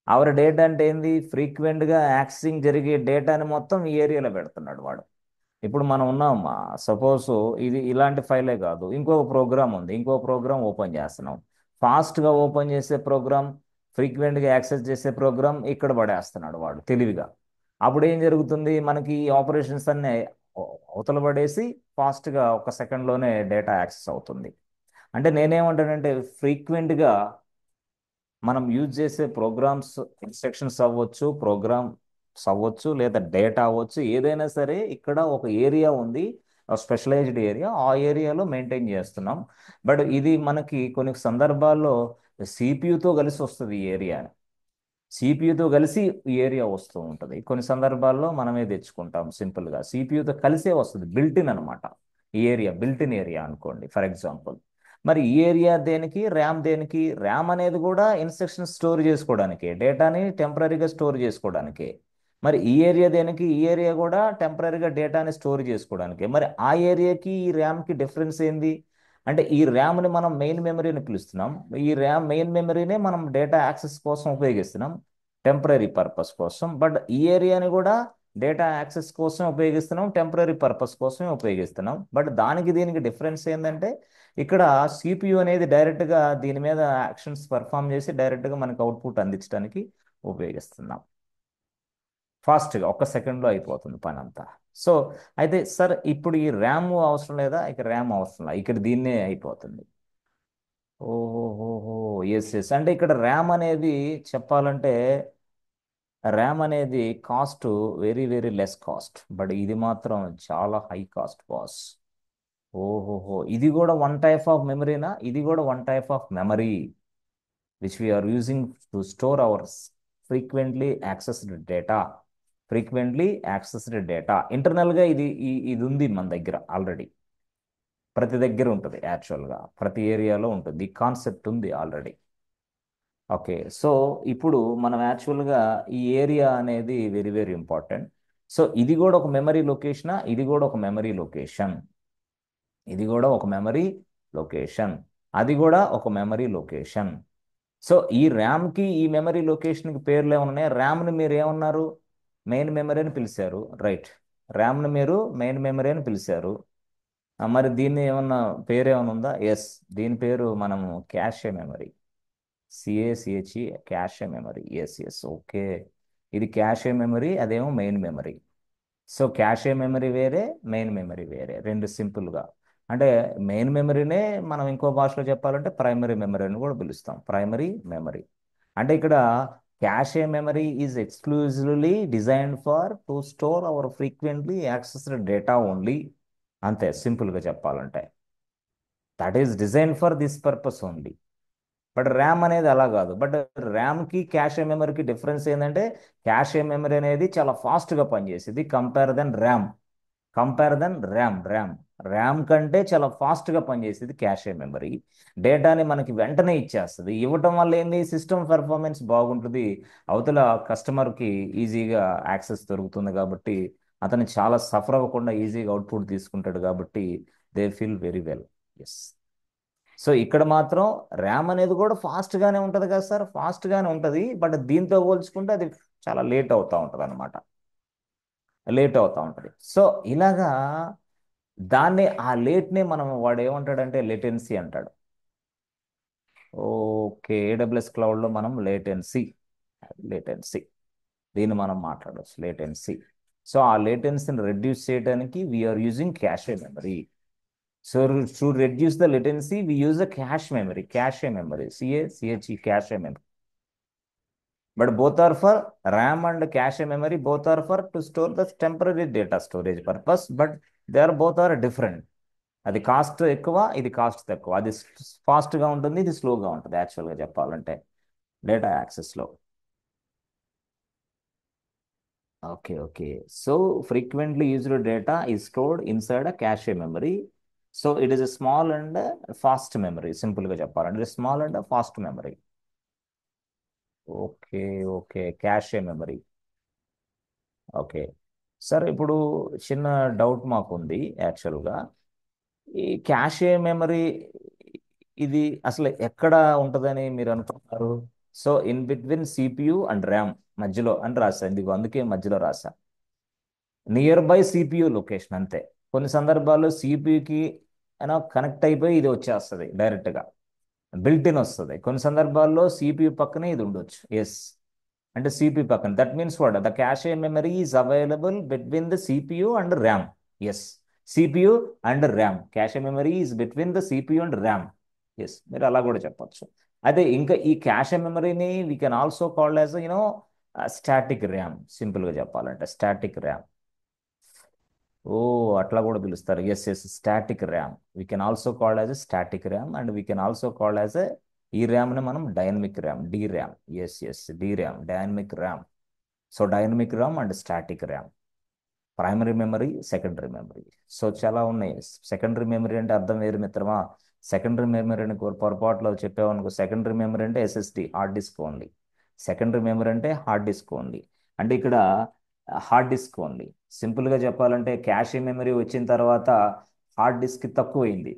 Our data అంటే ఏంది, ఫ్రీక్వెంట్గా యాక్సెసింగ్ జరిగే డేటాని మొత్తం ఈ ఏరియాలో పెడుతున్నాడు వాడు. ఇప్పుడు మనం ఉన్నామా, సపోజ్ ఇది ఇలాంటి ఫైలే కాదు, ఇంకో ప్రోగ్రామ్ ఉంది, ఇంకో ప్రోగ్రామ్ ఓపెన్ చేస్తున్నాం. ఫాస్ట్గా ఓపెన్ చేసే ప్రోగ్రామ్, ఫ్రీక్వెంట్గా యాక్సెస్ చేసే ప్రోగ్రామ్ ఇక్కడ పడేస్తున్నాడు వాడు తెలివిగా. అప్పుడు ఏం జరుగుతుంది, మనకి ఈ ఆపరేషన్స్ అన్నీ అవతల పడేసి ఫాస్ట్గా 1 సెకండ్లోనే డేటా యాక్సెస్ అవుతుంది. అంటే నేనేమంటానంటే ఫ్రీక్వెంట్గా మనం యూజ్ చేసే ప్రోగ్రామ్స్, ఇన్స్ట్రక్షన్స్ అవ్వచ్చు, ప్రోగ్రామ్స్ అవ్వచ్చు, లేదా డేటా అవ్వచ్చు, ఏదైనా సరే ఇక్కడ ఒక ఏరియా ఉంది, స్పెషలైజ్డ్ ఏరియా, ఆ ఏరియాలో మెయింటైన్ చేస్తున్నాం. బట్ ఇది మనకి కొన్ని సందర్భాల్లో సిపియుతో కలిసి వస్తుంది ఈ ఏరియా. సిపియుతో కలిసి ఈ ఏరియా వస్తూ ఉంటుంది, కొన్ని సందర్భాల్లో మనమే తెచ్చుకుంటాం సింపుల్గా. సిపియుతో కలిసే వస్తుంది, బిల్టిన్ అనమాట. ఈ ఏరియా బిల్టిన్ ఏరియా అనుకోండి ఫర్ ఎగ్జాంపుల్. మరి ఈ ఏరియా దేనికి, ర్యామ్ దేనికి? ర్యామ్ అనేది కూడా ఇన్స్ట్రక్షన్ స్టోర్ చేసుకోవడానికి, డేటాని టెంపరీగా స్టోర్ చేసుకోవడానికి. మరి ఈ ఏరియా దేనికి? ఈ ఏరియా కూడా టెంపరీగా డేటాని స్టోర్ చేసుకోవడానికి. మరి ఆ ఏరియాకి ఈ ర్యామ్కి డిఫరెన్స్ ఏంది అంటే, ఈ ర్యామ్ని మనం మెయిన్ మెమరీని పిలుస్తున్నాం, ఈ ర్యామ్ మెయిన్ మెమరీనే మనం డేటా యాక్సెస్ కోసం ఉపయోగిస్తున్నాం, టెంపరీ పర్పస్ కోసం. బట్ ఈ ఏరియాని కూడా డేటా యాక్సెస్ కోసం ఉపయోగిస్తున్నాం, టెంపరీ పర్పస్ కోసం ఉపయోగిస్తున్నాం. బట్ దానికి దీనికి డిఫరెన్స్ ఏంటంటే, ఇక్కడ సిపియు అనేది డైరెక్ట్గా దీని మీద యాక్షన్స్ పర్ఫామ్ చేసి డైరెక్ట్గా మనకి అవుట్పుట్ అందించడానికి ఉపయోగిస్తున్నాం. ఫాస్ట్గా 1 సెకండ్లో అయిపోతుంది పని అంతా. సో అయితే సార్ ఇప్పుడు ఈ ర్యామ్ అవసరం లేదా, ఇక్కడ ర్యామ్ అవసరం లేదు, ఇక్కడ దీన్నే అయిపోతుంది. ఓహోహోహో, ఎస్ ఎస్, అంటే ఇక్కడ ర్యామ్ అనేది చెప్పాలంటే, ర్యామ్ అనేది cost very very less cost, but ఇది మాత్రం చాలా హై కాస్ట్ బాస్. ఓహోహో, ఇది కూడా వన్ టైప్ ఆఫ్ మెమరీనా? ఇది కూడా one type of memory which we are using to store our frequently accessed data. Frequently accessed data ఇంటర్నల్గా ఇది ఉంది మన దగ్గర ఆల్రెడీ. ప్రతి దగ్గర ఉంటుంది, యాక్చువల్గా ప్రతి ఏరియాలో ఉంటుంది, ఈ కాన్సెప్ట్ ఉంది ఆల్రెడీ. ఓకే, సో ఇప్పుడు మనం యాక్చువల్గా ఈ ఏరియా అనేది వెరీ వెరీ ఇంపార్టెంట్. సో ఇది కూడా ఒక మెమరీ లొకేషనా? ఇది కూడా ఒక మెమరీ లొకేషన్, ఇది కూడా ఒక మెమరీ లొకేషన్, అది కూడా ఒక మెమరీ లొకేషన్. సో ఈ ర్యామ్కి ఈ మెమరీ లొకేషన్కి పేర్లు ఏమైనా ఉన్నాయి? ర్యామ్ని మీరు ఏమన్నారు, మెయిన్ మెమరీ అని పిలిచారు, రైట్. ర్యామ్ని మీరు మెయిన్ మెమరీ అని పిలిచారు. మరి దీన్ని ఏమన్నా పేరు ఏమైనా ఉందా? ఎస్, దీని పేరు మనము cache memory, C A C H E, cache memory. Yes yes, okay. ఇది క్యాషే మెమరీ, అదేమో main memory. So cache memory వేరే, మెయిన్ మెమరీ వేరే, రెండు సింపుల్గా. అంటే మెయిన్ మెమరీనే మనం ఇంకో భాషలో చెప్పాలంటే ప్రైమరీ మెమరీ అని కూడా పిలుస్తాం, ప్రైమరీ మెమరీ. అంటే ఇక్కడ cache memory is exclusively designed for to store our frequently accessed data only. అంతే సింపుల్గా చెప్పాలంటే, that is design for this purpose only. But RAM అనేది అలా కాదు. బట్ ర్యామ్కి క్యాషే మెమరీకి డిఫరెన్స్ ఏంటంటే, క్యాషే మెమరీ అనేది చాలా ఫాస్ట్గా పనిచేసేది compare than RAM. Compare than RAM కంటే చాలా ఫాస్ట్గా పనిచేసేది క్యాషే మెమరీ. డేటాని మనకి వెంటనే ఇచ్చేస్తుంది, ఇవ్వటం వల్ల ఏంది, సిస్టమ్ పెర్ఫార్మెన్స్ బాగుంటుంది, అవతల కస్టమర్కి ఈజీగా యాక్సెస్ దొరుకుతుంది కాబట్టి అతను చాలా సఫర్ అవ్వకుండా ఈజీగా అవుట్పుట్ తీసుకుంటాడు కాబట్టి they feel very well. Yes. So ఇక్కడ మాత్రం ర్యామ్ అనేది కూడా ఫాస్ట్గానే ఉంటుంది కదా సార్, ఫాస్ట్గానే ఉంటుంది, బట్ దీంతో పోల్చుకుంటే అది చాలా లేట్ అవుతూ ఉంటుంది అనమాట, లేట్ అవుతూ ఉంటుంది. సో ఇలాగా దాన్ని ఆ లేట్ని మనం వాడు ఏమంటాడంటే లేటెన్సీ అంటాడు. ఓకే, ఏడబ్ల్యూఎస్ క్లౌడ్లో మనం లేటెన్సీ, లేటెన్సీ దీన్ని మనం మాట్లాడవచ్చు, లేటెన్సీ. సో ఆ లేటెన్సీని రెడ్యూస్ చేయడానికి we are using cache memory. So to reduce the latency we use a cache memory, CACHE, cache memory. But both are for RAM and cache memory, both are for to store the temporary data storage purpose, but they are both are different. అది cost ఎక్కువ, ఇది cost తక్కువ. అది ఫాస్ట్గా ఉంటుంది, ఇది స్లోగా ఉంటుంది యాక్చువల్గా చెప్పాలంటే డేటా యాక్సెస్లో. Okay okay. So frequently used data is stored inside a cache memory. So it is a small and fast memory. సింపుల్గా చెప్పాలంటే small and fast memory. Okay okay, cache memory. Okay sir, ఇప్పుడు చిన్న doubt మాకు ఉంది యాక్చువల్గా. ఈ క్యాషే memory ఇది అసలు ఎక్కడ ఉంటుందని మీరు అనుకుంటున్నారు? So in between CPU and RAM మధ్యలో అని రాశా, ఇందుకు అందుకే మధ్యలో రాశా. నియర్ బై సిపియు లొకేషన్ అంతే. కొన్ని సందర్భాల్లో సిపియుకి అయినా కనెక్ట్ అయిపోయి ఇది వచ్చేస్తుంది డైరెక్ట్గా, బిల్ట్ ఇన్ వస్తుంది. కొన్ని సందర్భాల్లో సిపియు పక్కనే ఇది ఉండొచ్చు. ఎస్, అంటే సిపియు పక్కన. That means what, the cache memory is available between the CPU and RAM. Yes, CPU and RAM, cache memory is between the CPU and RAM. Yes, మీరు అలా కూడా చెప్పొచ్చు. అదే ఇంకా ఈ క్యాషే మెమరీని we can also called as static RAM. సింపుల్గా చెప్పాలంటే స్టాటిక్ ర్యామ్. ఓ, అట్లా కూడా పిలుస్తారు. Yes yes, static RAM. We can also called as a static RAM, and we can also called as a ఈ ర్యామ్ని మనం dynamic RAM, D RAM. Yes yes, D RAM, dynamic RAM. So dynamic RAM and static RAM, primary memory, secondary memory. So చాలా ఉన్నాయి. Secondary memory అంటే అర్థం వేరు మిత్రమా. Secondary memory అని పొరపాటులో చెప్పామనుకో, సెకండరీ మెమరీ అంటే SSD, hard disk only. Secondary memory అంటే hard disk only. అంటే ఇక్కడ హార్డ్ డిస్క్ ఓన్లీ. సింపుల్గా చెప్పాలంటే క్యాషే మెమరీ వచ్చిన తర్వాత హార్డ్ డిస్క్ తక్కువైంది.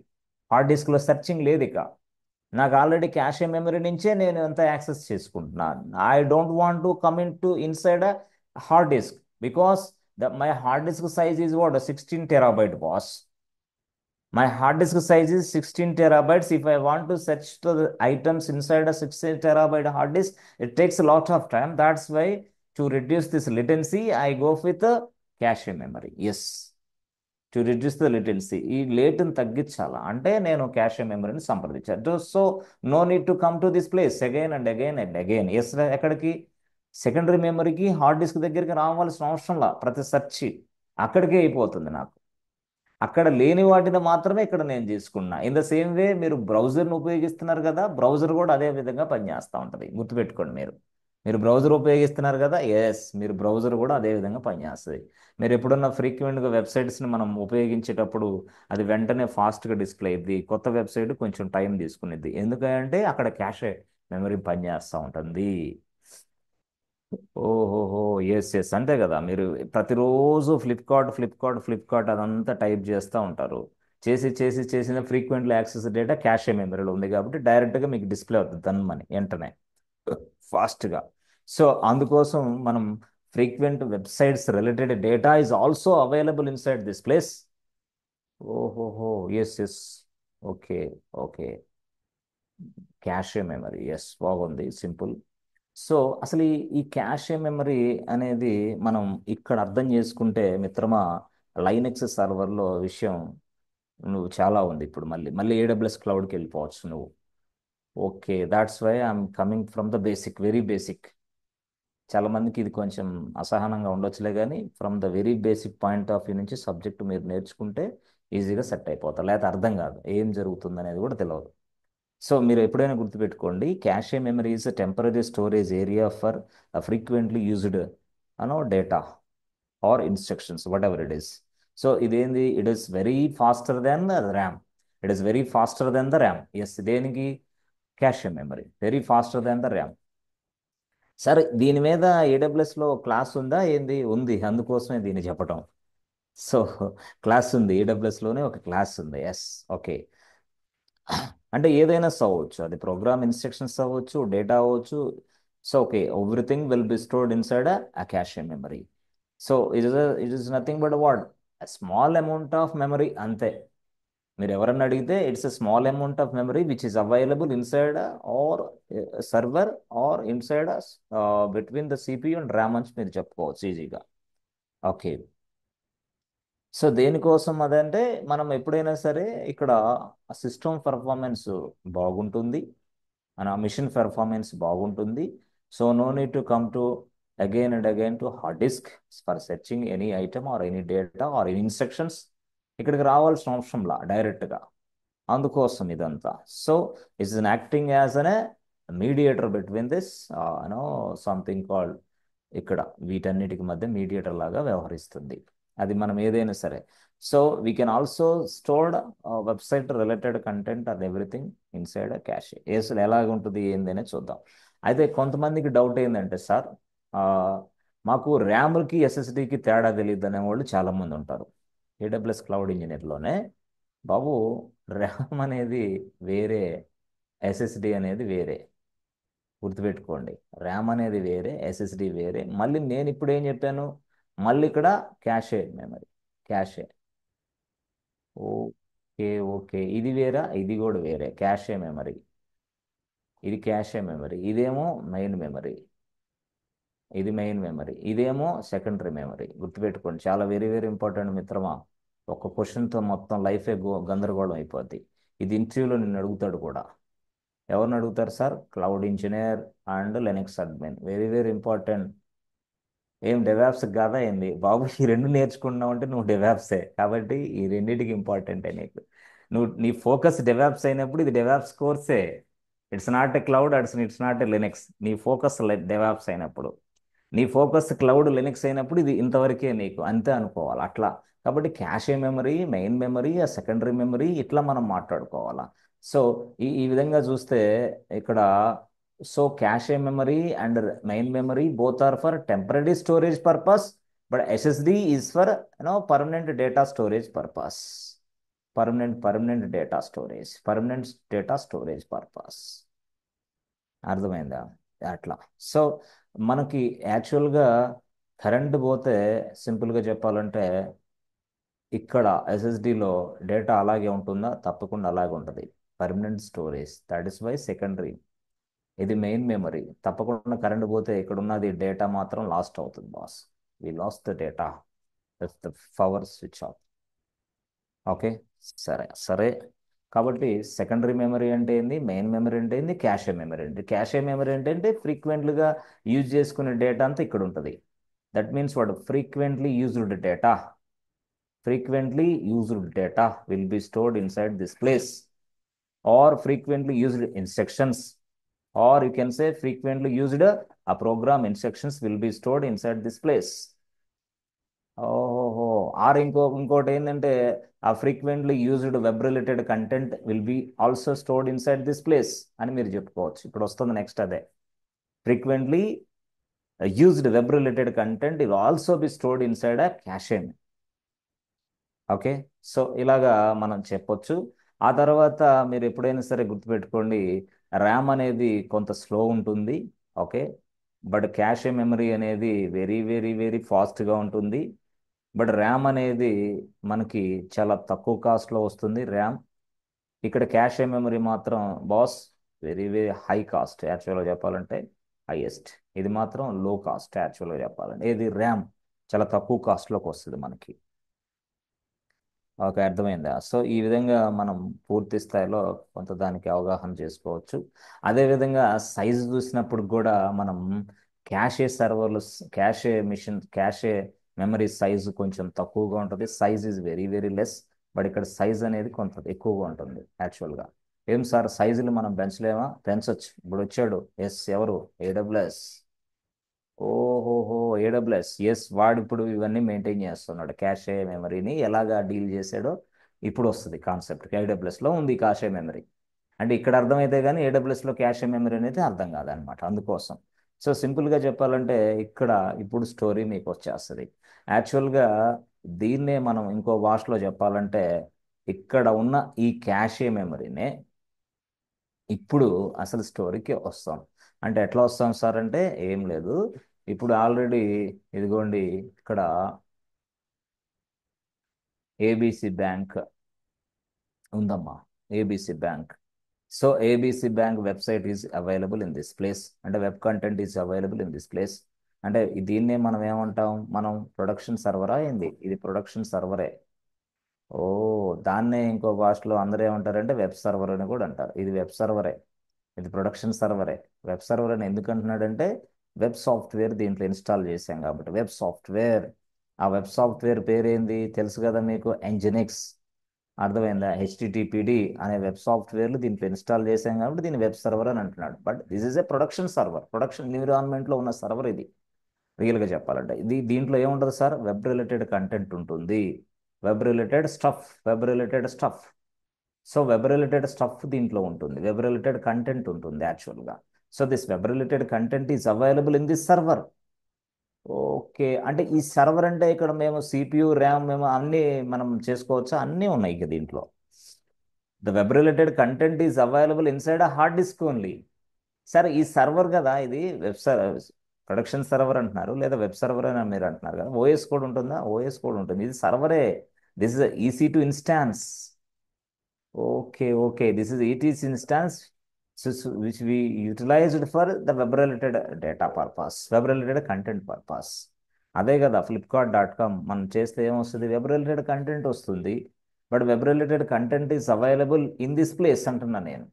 హార్డ్ డిస్క్లో సెర్చింగ్ లేదు ఇక. నాకు ఆల్రెడీ క్యాషే మెమరీ నుంచే నేను ఎంత యాక్సెస్ చేసుకుంటున్నాను. I don't want to come in to inside a hard disk because my hard disk size is what, a 16 terabyte, boss. My hard disk size is 16 terabytes. If I want to search the items inside a 16 terabyte hard disk, it takes a lot of time. That's why to reduce this latency, I go with a cache memory. Yes, to reduce the latency. ఈ లేట్ని తగ్గించాలా అంటే నేను cache మెమరీని సంప్రదించాను. So no need to come to this place again and again and again. Yes, ఎక్కడికి? Secondary మెమరీకి hard disk దగ్గరికి రావాల్సిన అవసరంలా. ప్రతి సెర్చ్ అక్కడికే అయిపోతుంది నాకు. అక్కడ లేని వాటిని మాత్రమే ఇక్కడ నేను తీసుకున్నా. ఇన్ ద సేమ్ వే మీరు బ్రౌజర్ని ఉపయోగిస్తున్నారు కదా, బ్రౌజర్ కూడా అదే విధంగా పనిచేస్తూ ఉంటుంది. గుర్తుపెట్టుకోండి. మీరు బ్రౌజర్ ఉపయోగిస్తున్నారు కదా, ఎస్, మీరు బ్రౌజర్ కూడా అదే విధంగా పనిచేస్తుంది. మీరు ఎప్పుడన్నా ఫ్రీక్వెంట్గా వెబ్సైట్స్ని మనం ఉపయోగించేటప్పుడు అది వెంటనే ఫాస్ట్గా డిస్ప్లే అయ్యింది. కొత్త వెబ్సైట్ కొంచెం టైం తీసుకునేది, ఎందుకంటే అక్కడ క్యాషే మెమరీ పనిచేస్తూ ఉంటుంది. ఓహోహో, ఎస్ ఎస్, అంతే కదా. మీరు ప్రతిరోజు ఫ్లిప్కార్ట్ అదంతా టైప్ చేస్తూ ఉంటారు. చేసిన ఫ్రీక్వెంట్లీ యాక్సెస్ డేటా క్యాషే మెమరీలో ఉంది కాబట్టి డైరెక్ట్గా మీకు డిస్ప్లే అవుతుంది దాన్ని వెంటనే ఫాస్ట్గా. సో అందుకోసం మనం frequent websites related data is also available inside this place. ఓహోహో, yes yes, okay okay, cache memory. Yes, బాగుంది, సింపుల్. సో అసలు ఈ క్యాషే మెమరీ అనేది మనం ఇక్కడ అర్థం చేసుకుంటే మిత్రమా, లైనెక్స్ సర్వర్లో విషయం నువ్వు చాలా ఉంది. ఇప్పుడు మళ్ళీ మళ్ళీ ఏడబ్ల్యూఎస్ క్లౌడ్కి వెళ్ళిపోవచ్చు నువ్వు. Okay, that's why I'm coming from the basic, very basic. చాలా మందికి ఇది కొంచెం అసహనంగా ఉండొచ్చులే, కానీ from the very basic point of view నుంచి సబ్జెక్ట్ మీరు నేర్చుకుంటే ఈజీగా సెట్ అయిపోతారు. లేకపోతే అర్థం కాదు, ఏం జరుగుతుంది అనేది కూడా తెలియదు. సో మీరు ఎప్పుడైనా గుర్తుపెట్టుకోండి, cache memory is temporary storage area for frequently used data or instructions, whatever it is. So ఇదేంది, it is very faster than RAM. It is very faster than the RAM. Yes, దేనికి? Cache memory very faster than the RAM. సరే, దీని మీద ఏడబ్ల్యూఎస్లో class ఉందా ఏంది? ఉంది, అందుకోసమే దీన్ని చెప్పటం. సో క్లాస్ ఉంది, ఏడబ్ల్యూఎస్లోనే ఒక క్లాస్ ఉంది. Yes, okay. అంటే ఏదైనా అవ్వచ్చు, అది ప్రోగ్రామ్ ఇన్స్ట్రక్షన్స్ అవ్వచ్చు, డేటా అవ్వచ్చు. So okay, everything will be stored inside a cache memory. So it is nothing but what, small amount of memory అంతే. మీరు ఎవరన్నా అడిగితే it's a small amount of memory which is available inside our server or inside between the CPU and RAM అని మీరు చెప్పుకోవచ్చు ఈజీగా. Okay. So దేనికోసం అదంటే మనం ఎప్పుడైనా సరే ఇక్కడ సిస్టమ్ పర్ఫార్మెన్స్ బాగుంటుంది, మన మిషన్ పెర్ఫార్మెన్స్ బాగుంటుంది. So no need to come to again and again to hard disk for searching any item or any data or any instructions. ఇక్కడికి రావాల్సిన అవసరంలా డైరెక్ట్గా, అందుకోసం ఇదంతా. So it's an acting as an mediator between this you know something called, ఇక్కడ వీటన్నిటికి మధ్య mediator లాగా వ్యవహరిస్తుంది అది, మనం ఏదైనా సరే. So we can also stored website related content and everything inside cache. అసలు ఎలాగ ఉంటుంది ఏందనే చూద్దాం. అయితే కొంతమందికి డౌట్ ఏంటంటే సార్, ఆ, మాకు ర్యామ్కి ఎస్ఎస్డికి తేడా తెలియదు అనే వాళ్ళు చాలామంది ఉంటారు. ఏడబ్ల్యూఎస్ క్లౌడ్ ఇంజనీర్లోనే బాబు ర్యామ్ అనేది వేరే, ఎస్ఎస్డి అనేది వేరే, గుర్తుపెట్టుకోండి. ర్యామ్ అనేది వేరే, ఎస్ఎస్డి వేరే. మళ్ళీ నేను ఇప్పుడు ఏం చెప్పాను, మళ్ళీ ఇక్కడ క్యాషే మెమరీ, క్యాషే. ఓకే ఓకే, ఇది వేరా, ఇది కూడా వేరే క్యాషే మెమరీ. ఇది క్యాషే మెమరీ, ఇదేమో మెయిన్ మెమరీ, ఇది మెయిన్ మెమరీ, ఇదేమో సెకండరీ మెమరీ. గుర్తుపెట్టుకోండి, చాలా వెరీ వెరీ ఇంపార్టెంట్ మిత్రమా. ఒక క్వశ్చన్తో మొత్తం లైఫే గందరగోళం అయిపోద్ది. ఇది ఇంటర్వ్యూలో నిన్ను అడుగుతాడు కూడా. ఎవరిని అడుగుతారు sir? Cloud engineer and లెనెక్స్ admin, very very important. ఏం డెవాప్స్ కాదా ఏంది బాబు? ఈ రెండు నేర్చుకున్నావు అంటే నువ్వు డెవాప్సే. కాబట్టి ఈ రెండింటికి ఇంపార్టెంటే నీకు. నువ్వు నీ ఫోకస్ డెవాప్స్ అయినప్పుడు ఇది డెవాప్స్ కోర్సే. It's not a cloud, it's not a Linux. నీ ఫోకస్ డెవాప్స్ అయినప్పుడు, నీ ఫోకస్ క్లౌడ్ లినక్స్ అయినప్పుడు ఇది ఇంతవరకే నీకు, అంతే అనుకోవాలి అట్లా. కాబట్టి క్యాషే మెమరీ, మెయిన్ మెమరీ, ఆ సెకండరీ మెమరీ, ఇట్లా మనం మాట్లాడుకోవాలా. సో ఈ ఈ విధంగా చూస్తే ఇక్కడ, so cache memory and main memory both are for temporary storage purpose, but SSD is for permanent data storage purpose. Permanent data storage, permanent data storage purpose. అర్థమైందా? అట్లా. సో మనకి యాక్చువల్గా కరెంట్ పోతే, సింపుల్గా చెప్పాలంటే ఇక్కడ ఎస్ఎస్డిలో డేటా అలాగే ఉంటుందా? తప్పకుండా అలాగే ఉంటుంది. Permanent storage, that is why secondary. ఇది మెయిన్ మెమరీ. తప్పకుండా కరెంట్ పోతే ఇక్కడ ఉన్నది డేటా మాత్రం లాస్ట్ అవుతుంది boss. We lost the data the power switch off. Okay. సరే సరే. కాబట్టి సెకండరీ మెమరీ అంటే ఏంది, మెయిన్ మెమరీ అంటే ఏంది, క్యాషే మెమరీ అంటే, క్యాషే మెమరీ అంటే ఫ్రీక్వెంట్లీగా యూజ్ చేసుకునే డేటా అంతా ఇక్కడ ఉంటుంది. దట్ మీన్స్ వాడు frequently used data will be stored inside this place, or frequently used instructions, or you can say frequently used uh program instructions will be stored inside this place. ఓహోహో. Or ఇంకోటి ఏంటంటే, uh frequently used web related content will be also stored inside this place అని మీరు చెప్పుకోవచ్చు. ఇప్పుడు వస్తుంది next అదే. Frequently used web related content will also be stored inside a క్యాషే. Okay. So ఇలాగా మనం చెప్పొచ్చు. ఆ తర్వాత మీరు ఎప్పుడైనా సరే గుర్తుపెట్టుకోండి, ర్యామ్ అనేది కొంత స్లో ఉంటుంది. ఓకే. బట్ క్యాషే మెమరీ అనేది వెరీ వెరీ వెరీ ఫాస్ట్గా ఉంటుంది. బట్ ర్యామ్ అనేది మనకి చాలా తక్కువ కాస్ట్లో వస్తుంది ర్యామ్. ఇక్కడ క్యాషే మెమరీ మాత్రం boss very very high cost, యాక్చువల్గా చెప్పాలంటే హైయెస్ట్. ఇది మాత్రం లో కాస్ట్ యాక్చువల్గా చెప్పాలంటే. ఏది ర్యామ్ చాలా తక్కువ కాస్ట్లోకి వస్తుంది మనకి. ఓకే, అర్థమైందా? సో ఈ విధంగా మనం పూర్తి స్థాయిలో కొంత దానికి అవగాహన చేసుకోవచ్చు. అదేవిధంగా సైజు చూసినప్పుడు కూడా మనం క్యాషే సర్వర్లు, క్యాషే మిషన్, క్యాషే మెమరీ సైజు కొంచెం తక్కువగా ఉంటుంది. Size is very very less. But ఇక్కడ సైజ్ అనేది కొంత ఎక్కువగా ఉంటుంది యాక్చువల్గా. ఏం సార్ సైజులు మనం పెంచలేమా? పెంచొచ్చు. ఇప్పుడు వచ్చాడు, ఎస్, ఎవరు? ఏడబ్ల్యూఎస్. ఓహోహో, ఏడబ్ల్యూఎస్, ఎస్. వాడు ఇప్పుడు ఇవన్నీ మెయింటైన్ చేస్తున్నాడు. క్యాషే మెమరీని ఎలాగా డీల్ చేశాడో ఇప్పుడు వస్తుంది కాన్సెప్ట్. ఏడబ్ల్యూఎస్లో ఉంది క్యాషే మెమరీ అంటే, ఇక్కడ అర్థమైతే కానీ ఏడబ్ల్యూఎస్లో క్యాషే మెమరీ అనేది అర్థం కాదనమాట. అందుకోసం సో సింపుల్గా చెప్పాలంటే ఇక్కడ ఇప్పుడు స్టోరీ మీకు వచ్చేస్తుంది. యాక్చువల్గా దీన్నే మనం ఇంకో భాషలో చెప్పాలంటే, ఇక్కడ ఉన్న ఈ క్యాషే మెమరీనే ఇప్పుడు అసలు స్టోరీకి వస్తాం. అంటే ఎట్లా వస్తాం సార్ అంటే, ఏం లేదు. ఇప్పుడు ఆల్రెడీ ఇదిగోండి ఇక్కడ ఏబిసి బ్యాంక్ ఉందమ్మా. ABC bank. So ABC bank website is available in this place, అంటే web content is available in this place. అంటే దీన్నే మనం ఏమంటాం, మనం ప్రొడక్షన్ సర్వరా ఏంది, ఇది ప్రొడక్షన్ సర్వరే. ఓ, దాన్నే ఇంకో భాషలో అందరూ ఏమంటారంటే వెబ్ సర్వర్ అని కూడా అంటారు. ఇది వెబ్ సర్వరే, ఇది ప్రొడక్షన్ సర్వరే. వెబ్ సర్వర్ అని ఎందుకు అంటున్నాడంటే వెబ్ సాఫ్ట్వేర్ దీంట్లో ఇన్స్టాల్ చేశాం కాబట్టి వెబ్ సాఫ్ట్వేర్. ఆ వెబ్ సాఫ్ట్వేర్ పేరేంది తెలుసు కదా మీకు, ఎంజినిక్స్. అర్థమైందా? హెచ్టిటిపిడి అనే వెబ్ సాఫ్ట్వేర్లు దీంట్లో ఇన్స్టాల్ చేశాం కాబట్టి దీన్ని వెబ్ సర్వర్ అని అంటున్నాడు. But this is a production server, production ఎన్విరాన్మెంట్లో ఉన్న సర్వర్ ఇది. రియల్గా చెప్పాలంటే దీంట్లో ఏముంటుంది సార్, వెబ్ రిలేటెడ్ కంటెంట్ ఉంటుంది, web related stuff, web related stuff. So web related stuff దీంట్లో ఉంటుంది, వెబ్ రిలేటెడ్ కంటెంట్ ఉంటుంది యాక్చువల్గా. So this web related content is available in this server. Okay, అంటే ఈ సర్వర్ అంటే ఇక్కడ మేము సిపియు ర్యామ్ మేము అన్నీ మనం చేసుకోవచ్చా, అన్నీ ఉన్నాయి ఇక దీంట్లో. The web related content is available inside a hard disk only. సరే ఈ సర్వర్ కదా, ఇది వెబ్ ప్రొడక్షన్ సర్వర్ అంటున్నారు, లేదా వెబ్ సర్వర్ అని మీరు అంటున్నారు కదా, ఓఎస్ కూడా ఉంటుందా, ఓఎస్ కూడా ఉంటుంది, ఇది సర్వరే. This is EC two instance. Okay okay, this is ఈటీస్ instance which we utilized for the web related data purpose, web related content purpose. అదే కదా flipkart.com మనం చేస్తే ఏమొస్తుంది, వెబ్ రిలేటెడ్ కంటెంట్ వస్తుంది. But web related content is available in this place అంటున్నా నేను.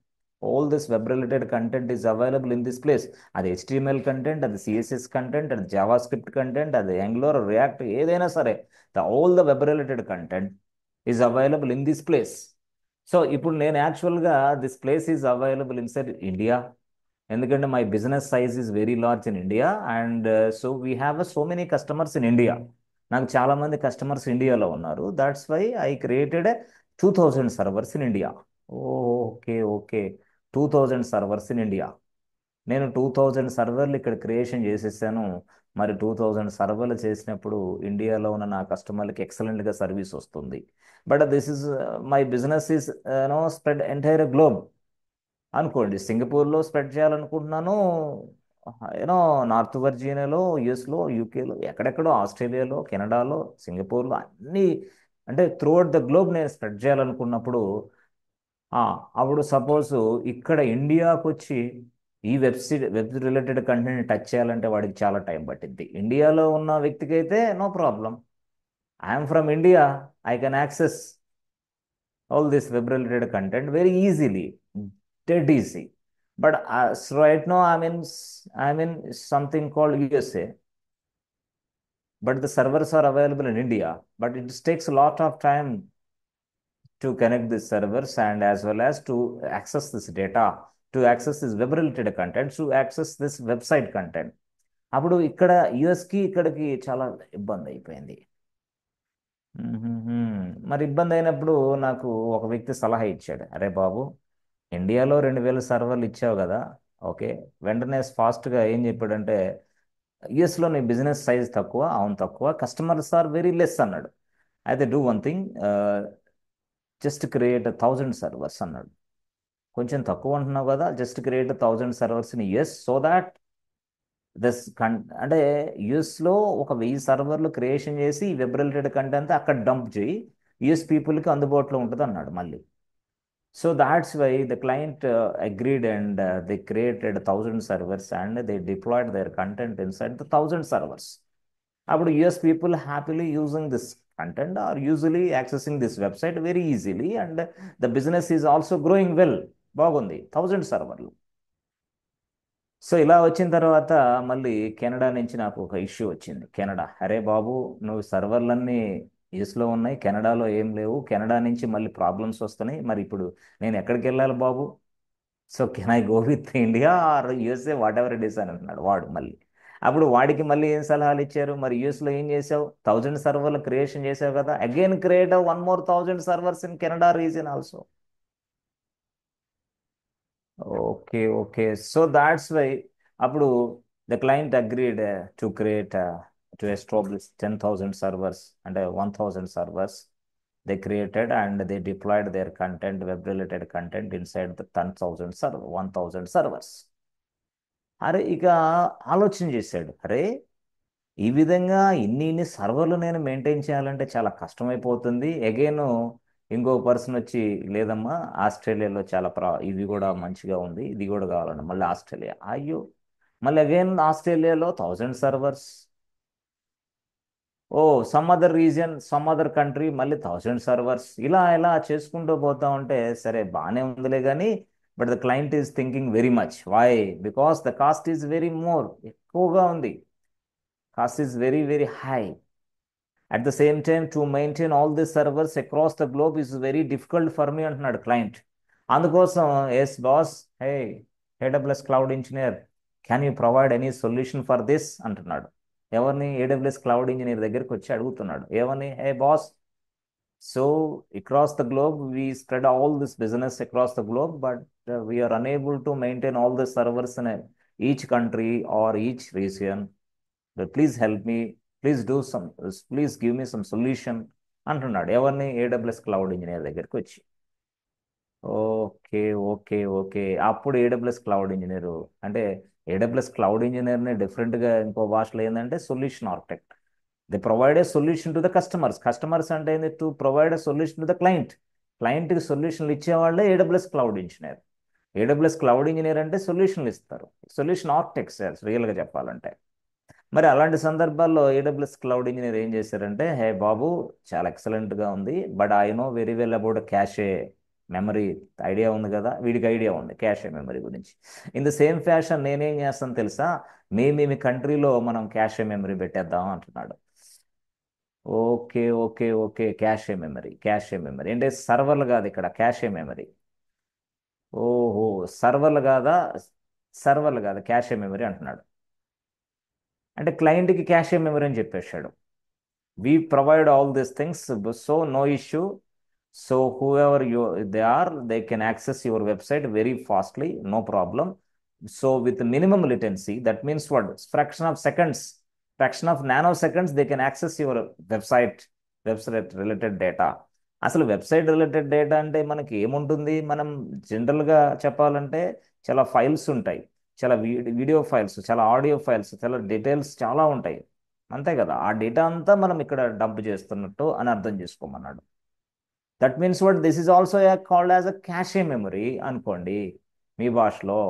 All this web related content is available in this place. అది HTML content, అది CSS కంటెంట్, అది జావా స్క్రిప్ట్ కంటెంట్, అది యాంగులర్ రియాక్ట్ ఏదైనా సరే, all the web related content is available in this place. So ఇప్పుడు నేను యాక్చువల్గా this place is available inside India, ఎందుకంటే my business size is very large in India. And so we have so many customers in India. నాకు చాలా మంది customers ఇండియాలో ఉన్నారు. That's why I created 2000 servers in India. Okay okay, 2000 servers in India. నేను 2000 సర్వర్లు ఇక్కడ creation చేసేసాను. మరి 2000 సర్వర్లు చేసినప్పుడు ఇండియాలో ఉన్న నా కస్టమర్లకి ఎక్సలెంట్గా సర్వీస్ వస్తుంది. But this is my business is no spread entire globe. అనుకోండి సింగపూర్లో స్ప్రెడ్ చేయాలనుకుంటున్నాను, యూనో నార్త్ వర్జీనియాలో, యుఎస్లో, యూకేలో, ఎక్కడెక్కడో, ఆస్ట్రేలియాలో, కెనడాలో, సింగపూర్లో, అన్నీ అంటే త్రూఅవుట్ ద గ్లోబ్ నేను స్ప్రెడ్ చేయాలనుకున్నప్పుడు ఆ, అప్పుడు సపోజ్ ఇక్కడ ఇండియాకు వచ్చి ఈ వెబ్ రిలేటెడ్ కంటెంట్ టచ్ చేయాలంటే వాడికి చాలా టైం పట్టింది. ఇండియాలో ఉన్న వ్యక్తికి అయితే no problem, I'm from India, I can access all this web related content very easily, dead easy. But so right now I'm in something called USA, but the servers are available in India, but it takes a lot of time to connect these servers and as well as to access this data, to access this web related content, to access this website content. అప్పుడు ఇక్కడ యుఎస్కి ఇక్కడికి చాలా ఇబ్బంది అయిపోయింది. మరి ఇబ్బంది అయినప్పుడు నాకు ఒక వ్యక్తి సలహా ఇచ్చాడు, అరే బాబు, ఇండియాలో 2000 సర్వర్లు ఇచ్చావు కదా, ఓకే. వెంటనే ఫాస్ట్గా ఏం చెప్పాడంటే, యుఎస్లో నీ బిజినెస్ సైజ్ తక్కువ, అవును తక్కువ, కస్టమర్స్ ఆర్ వెరీ లెస్ అన్నాడు. అయితే do one thing, just create 1000 servers అన్నాడు. కొంచెం తక్కువ అంటున్నావు కదా, just create 1000 servers in US so that this అంటే యుఎస్లో ఒక 1000 సర్వర్లు క్రియేషన్ చేసి వెబ్ రిలేటెడ్ కంటెంట్ అక్కడ డంప్ చేయి, యుఎస్ పీపుల్కి అందుబాటులో ఉంటుంది అన్నాడు మళ్ళీ. So that's why the client agreed and they created 1000 servers and they deployed their content inside the 1000 servers. About US people happily using this content are usually accessing this website very easily and the business is also growing well. బాగుంది 1000 సర్వర్లు. So ఇలా వచ్చిన తర్వాత మళ్ళీ Canada నుంచి నాకు ఒక issue వచ్చింది. కెనడా, అరే బాబు, నువ్వు సర్వర్లన్నీ యూఎస్లో ఉన్నాయి, కెనడాలో ఏం లేవు, కెనడా నుంచి మళ్ళీ ప్రాబ్లమ్స్ వస్తున్నాయి, మరి ఇప్పుడు నేను ఎక్కడికి వెళ్ళాలి బాబు? So can I go with India or USA, whatever it is అని అంటున్నాడు వాడు మళ్ళీ. అప్పుడు వాడికి మళ్ళీ ఏం సలహాలు ఇచ్చారు, మరి యూఎస్లో ఏం చేసావు, 1000 సర్వర్లు క్రియేషన్ చేసావు కదా, again create 1 more 1000 servers in Canada region also. Okay okay, so that's why అప్పుడు the client agreed to create to establish 10,000 servers అంటే 1000 servers they created and they deployed their content, web related content inside the 1000 servers. అరే ఇక ఆలోచన చేశాడు, అరే ఈ విధంగా ఇన్ని సర్వర్లు నేను మెయింటైన్ చేయాలంటే చాలా కష్టమైపోతుంది. అగైన్ ఇంకో పర్సన్ వచ్చి, లేదమ్మా ఆస్ట్రేలియాలో చాలా ఇవి కూడా మంచిగా ఉంది, ఇది కూడా కావాలన్న మళ్ళీ ఆస్ట్రేలియా. అయ్యో, మళ్ళీ అగైన్ ఆస్ట్రేలియాలో 1000 సర్వర్స్. ఓ some other region, some other country మళ్ళీ 1000 సర్వర్స్. ఇలా ఇలా చేసుకుంటూ పోతా ఉంటే సరే బాగానే ఉందిలే కానీ, but the client is thinking very much. Why? Because the cost is very more, ఎక్కువగా ఉంది. Cost is very very high. At the same time to maintain all the servers across the globe is very difficult for me అంటున్నాడు client. అందుకోసం yes boss, hey AWS cloud engineer, can you provide any solution for this అంటున్నాడు. ఎవరిని? AWS cloud engineer దగ్గరికి వచ్చి అడుగుతున్నాడు. ఏమని? Hey boss, so across the globe we spread all this business across the globe, but we are unable to maintain all the servers in each country or each region. But please help me, please do some, please give me some solution అంటున్నాడు. ఎవరిని? AWS cloud engineer దగ్గరికి వచ్చి. Okay okay okay. అప్పుడు AWS cloud engineer అంటే, AWS cloud ఇంజనీర్ని డిఫరెంట్గా ఇంకో భాషలో ఏంటంటే solution architect. They provide a solution to the customers. Customers అంటే ఏంది? To provide a solution to the client. క్లయింట్కి సొల్యూషన్లు ఇచ్చేవాళ్ళే AWS cloud engineer. AWS cloud engineer అంటే సొల్యూషన్లు ఇస్తారు, సొల్యూషన్ ఆర్కిటెక్ట్స్ రియల్గా చెప్పాలంటే. మరి అలాంటి సందర్భాల్లో ఏడబ్ల్యూఎస్ క్లౌడ్ ఇంజనీర్ ఏం చేశారంటే, హే బాబు, చాలా ఎక్సలెంట్గా ఉంది, but I know very well about cache memory. Idea ఉంది కదా, వీడికి ఐడియా ఉంది క్యాషే మెమరీ గురించి. ఇన్ ద సేమ్ ఫ్యాషన్ నేనేం చేస్తాను తెలుసా, మీ కంట్రీలో మనం క్యాషే మెమరీ పెట్టేద్దాం అంటున్నాడు. Okay okay okay. Cache memory, cache memory అంటే సర్వర్లు కాదు ఇక్కడ, క్యాషే మెమరీ. ఓహో, సర్వర్లు కాదా? సర్వర్లు కాదు, క్యాషే మెమరీ అంటున్నాడు. అంటే క్లయింట్కి క్యాషే మెమరీ అని చెప్పేశాడు. We provide all these things, so no issue. So whoever they are, they can access your website very fastly, no problem. So with minimum latency, that means what? Fraction of seconds, fraction of nanoseconds, they can access your website related data. అసలు website related data అంటే మనకి ఏముంటుంది? మనం జనరల్గా చెప్పాలంటే చాలా files ఉంటాయి, చాలా వీడియో ఫైల్స్, చాలా ఆడియో ఫైల్స్, చాలా డీటెయిల్స్ చాలా ఉంటాయి, అంతే కదా. ఆ డేటా అంతా మనం ఇక్కడ డంప్ చేస్తున్నట్టు అని అర్థం చేసుకోమన్నాడు. That means what? This is also called as a cache memory అనుకోండి మీ భాషలో.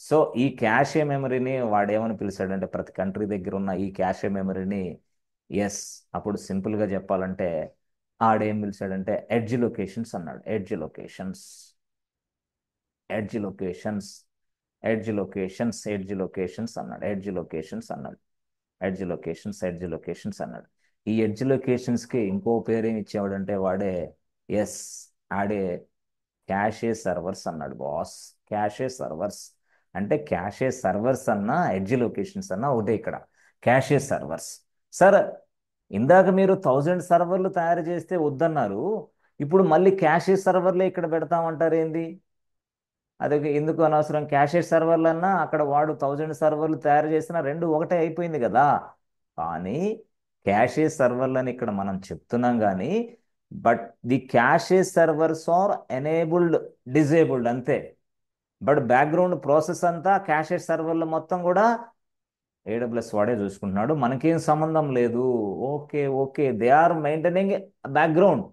సో ఈ క్యాషే మెమరీని వాడేమని పిలిచాడంటే, ప్రతి కంట్రీ దగ్గర ఉన్న ఈ క్యాషే మెమరీని, ఎస్, అప్పుడు సింపుల్గా చెప్పాలంటే ఆడేం పిలిచాడంటే ఎడ్జ్ లొకేషన్స్ అన్నాడు. Edge locations, edge locations, edge locations, edge locations అన్నాడు. ఎడ్జ్ లొకేషన్స్ అన్నాడు. ఎడ్జ్ లొకేషన్స్, ఎడ్జ్ లొకేషన్స్ అన్నాడు. ఈ ఎడ్జ్ లొకేషన్స్కి ఇంకో పేరు ఏమి ఇచ్చేవాడంటే వాడే, ఎస్, ఆడే క్యాషే సర్వర్స్ అన్నాడు బాస్. క్యాషే సర్వర్స్ అంటే, క్యాషే సర్వర్స్ అన్నా ఎడ్జ్ లొకేషన్స్ అన్నా ఒకటే ఇక్కడ, క్యాషే సర్వర్స్. సార్, ఇందాక మీరు 1000 సర్వర్లు తయారు చేస్తే వద్దన్నారు, ఇప్పుడు మళ్ళీ క్యాషే సర్వర్లే ఇక్కడ పెడతామంటారు ఏంది? అదే ఎందుకు అనవసరం? క్యాషెట్ సర్వర్లు అన్నా అక్కడ వాడు 1000 సర్వర్లు తయారు చేసినా రెండు ఒకటే అయిపోయింది కదా. కానీ క్యాషే సర్వర్లు అని ఇక్కడ మనం చెప్తున్నాం కానీ, but the cache servers are enabled, disabled అంతే. బట్ బ్యాక్గ్రౌండ్ ప్రాసెస్ అంతా క్యాషే సర్వర్లు మొత్తం కూడా ఏడబ్ల్యూఎస్ వాడే చూసుకుంటున్నాడు, మనకేం సంబంధం లేదు. Okay okay, they are maintaining background.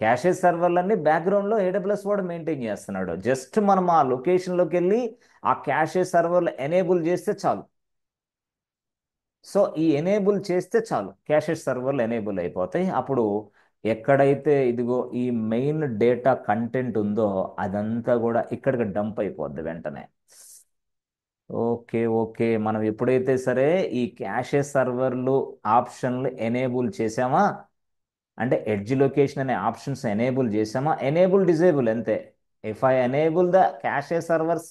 Cache సర్వర్లన్నీ బ్యాక్గ్రౌండ్లో ఏడబ్ల్యూఎస్ వాడు మెయింటైన్ చేస్తున్నాడు. జస్ట్ మనం ఆ లొకేషన్లోకి వెళ్ళి ఆ క్యాషే సర్వర్లు ఎనేబుల్ చేస్తే చాలు. సో ఈ ఎనేబుల్ చేస్తే చాలు, క్యాషే సర్వర్లు ఎనేబుల్ అయిపోతాయి. అప్పుడు ఎక్కడైతే ఇదిగో ఈ మెయిన్ డేటా కంటెంట్ ఉందో అదంతా కూడా ఇక్కడికి డంప్ అయిపోద్ది వెంటనే. Okay okay. మనం ఎప్పుడైతే సరే ఈ క్యాషే సర్వర్లు ఆప్షన్లు ఎనేబుల్ చేసామా అంటే, ఎడ్జ్ లొకేషన్ అనే ఆప్షన్స్ ఎనేబుల్ చేసామా, ఎనేబుల్ డిజేబుల్ అంతే. If I enable the cache servers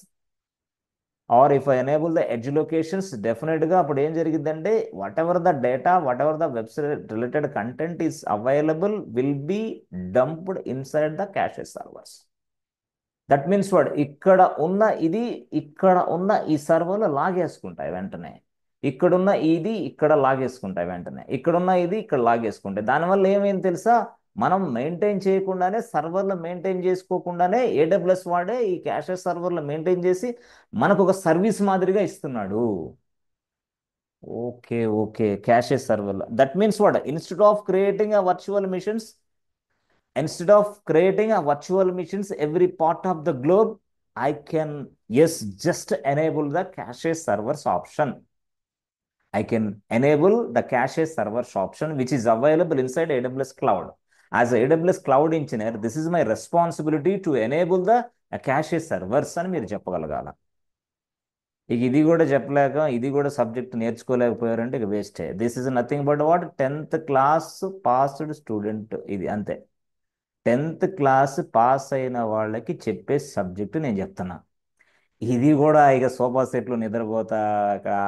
or if I enable the edge locations, డెఫినెట్గా అప్పుడు ఏం జరిగిద్దంటే, whatever the data, whatever the website related content is available will be dumped inside the cache servers. That means వాడు ఇక్కడ ఉన్న ఇది, ఇక్కడ ఉన్న ఈ సర్వర్లు లాగేసుకుంటాయి వెంటనే, ఇక్కడున్న ఇది ఇక్కడ లాగేసుకుంటాయి వెంటనే, ఇక్కడున్న ఇది ఇక్కడ లాగేసుకుంటాయి. దానివల్ల ఏమైంది తెలుసా, మనం మెయింటైన్ చేయకుండానే, సర్వర్లు మెయింటైన్ చేసుకోకుండానే ఏడబ్ల్యూఎస్ వాడే ఈ క్యాషే సర్వర్లు మెయింటైన్ చేసి మనకు ఒక సర్వీస్ మాదిరిగా ఇస్తున్నాడు. Okay okay. క్యాషే సర్వర్లు, that means what? Instead of creating a virtual machines, instead of creating a virtual machines every part of the globe, I can, yes, just enable the cache servers option. I can enable the cache servers option, which is available inside AWS Cloud. As a AWS Cloud engineer, this is my responsibility to enable the cache servers అని మీరు చెప్పగలగాల. ఇక ఇది కూడా చెప్పలేక ఇది కూడా subject నేర్చుకోలేకపోయారంటే ఇక వేస్టే. This is nothing but what 10th class passed student, ఇది అంతే. 10th క్లాస్ పాస్ అయిన వాళ్ళకి చెప్పే సబ్జెక్టు నేను చెప్తున్నా. ఇది కూడా ఇక సోఫా సెట్లు నిద్రపోతా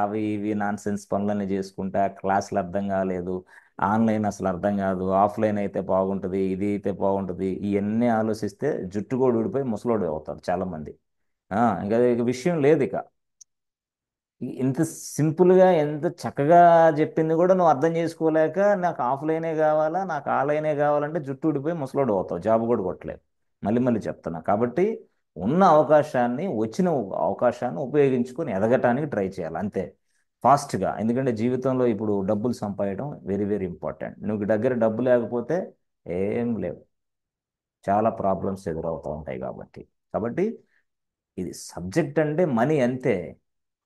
అవి ఇవి నాన్ సెన్స్ పనులన్నీ చేసుకుంటా, క్లాసులు అర్థం కాలేదు, ఆన్లైన్ అసలు అర్థం కాదు, ఆఫ్లైన్ అయితే బాగుంటుంది, ఇది అయితే బాగుంటుంది, ఇవన్నీ ఆలోచిస్తే జుట్టు కూడా ఊడిపోయి ముసలోడు అవుతారు చాలామంది. ఇంకా ఇక విషయం లేదు ఇక. ఇంత సింపుల్గా ఎంత చక్కగా చెప్పింది కూడా నువ్వు అర్థం చేసుకోలేక నాకు ఆఫ్లైనే కావాలా, నాకు ఆన్లైనే కావాలంటే జుట్టు ఊడిపోయి ముసలోడు అవుతావు, జాబ్ కూడా కొట్టలేదు. మళ్ళీ మళ్ళీ చెప్తున్నా కాబట్టి ఉన్న అవకాశాన్ని, వచ్చిన అవకాశాన్ని ఉపయోగించుకొని ఎదగటానికి ట్రై చేయాలి అంతే, ఫాస్ట్గా. ఎందుకంటే జీవితంలో ఇప్పుడు డబ్బులు సంపాదడం వెరీ వెరీ ఇంపార్టెంట్. నువ్వు దగ్గర డబ్బు లేకపోతే ఏం లేవు, చాలా ప్రాబ్లమ్స్ ఎదురవుతూ ఉంటాయి. కాబట్టి కాబట్టి ఇది సబ్జెక్ట్ అంటే మనీ అంతే.